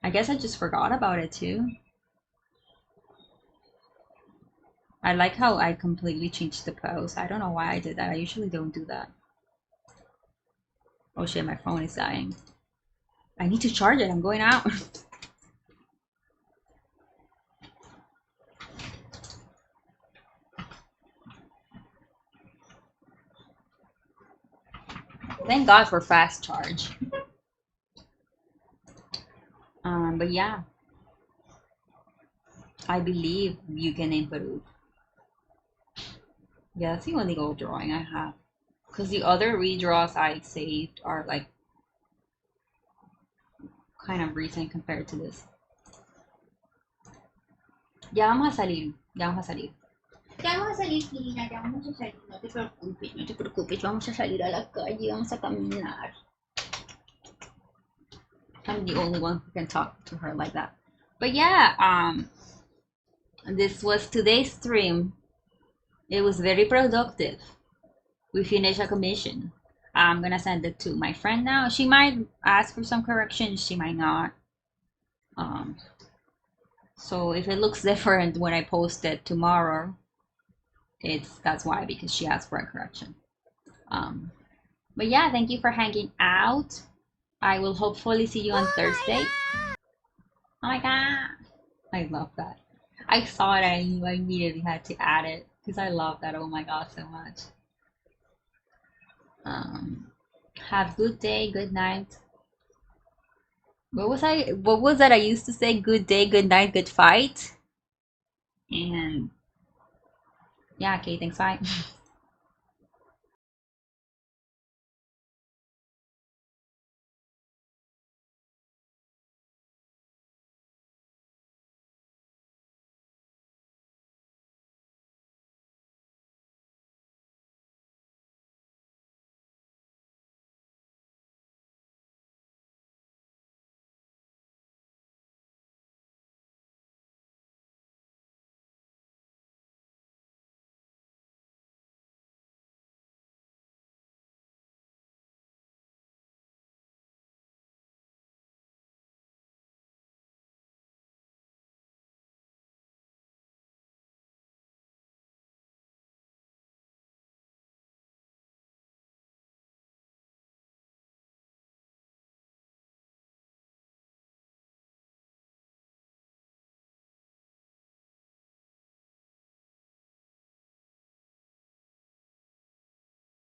I guess I just forgot about it too. I like how I completely changed the pose. I don't know why I did that. I usually don't do that. Oh shit, my phone is dying. I need to charge it. I'm going out. Thank God for fast charge. But yeah, I believe you can improve. Yeah, that's the only old drawing I have. Because the other redraws I saved are like kind of recent compared to this. Ya vamos a salir, ya vamos a salir. Ya vamos a salir, Kirina, ya vamos a salir. No te preocupes, vamos a salir a la calle, vamos a caminar. I'm the only one who can talk to her like that. But yeah, this was today's stream. It was very productive. We finished a commission. I'm gonna send it to my friend now. She might ask for some corrections, she might not. So if it looks different when I post it tomorrow, that's why, because she asked for a correction. But yeah, thank you for hanging out. I will hopefully see you on Thursday. Oh my god. I love that. I saw it and I knew I immediately had to add it because I love that. Oh my god, so much. Have good day, good night. What was that I used to say? Good day, good night, good fight. And yeah, okay, thanks, bye.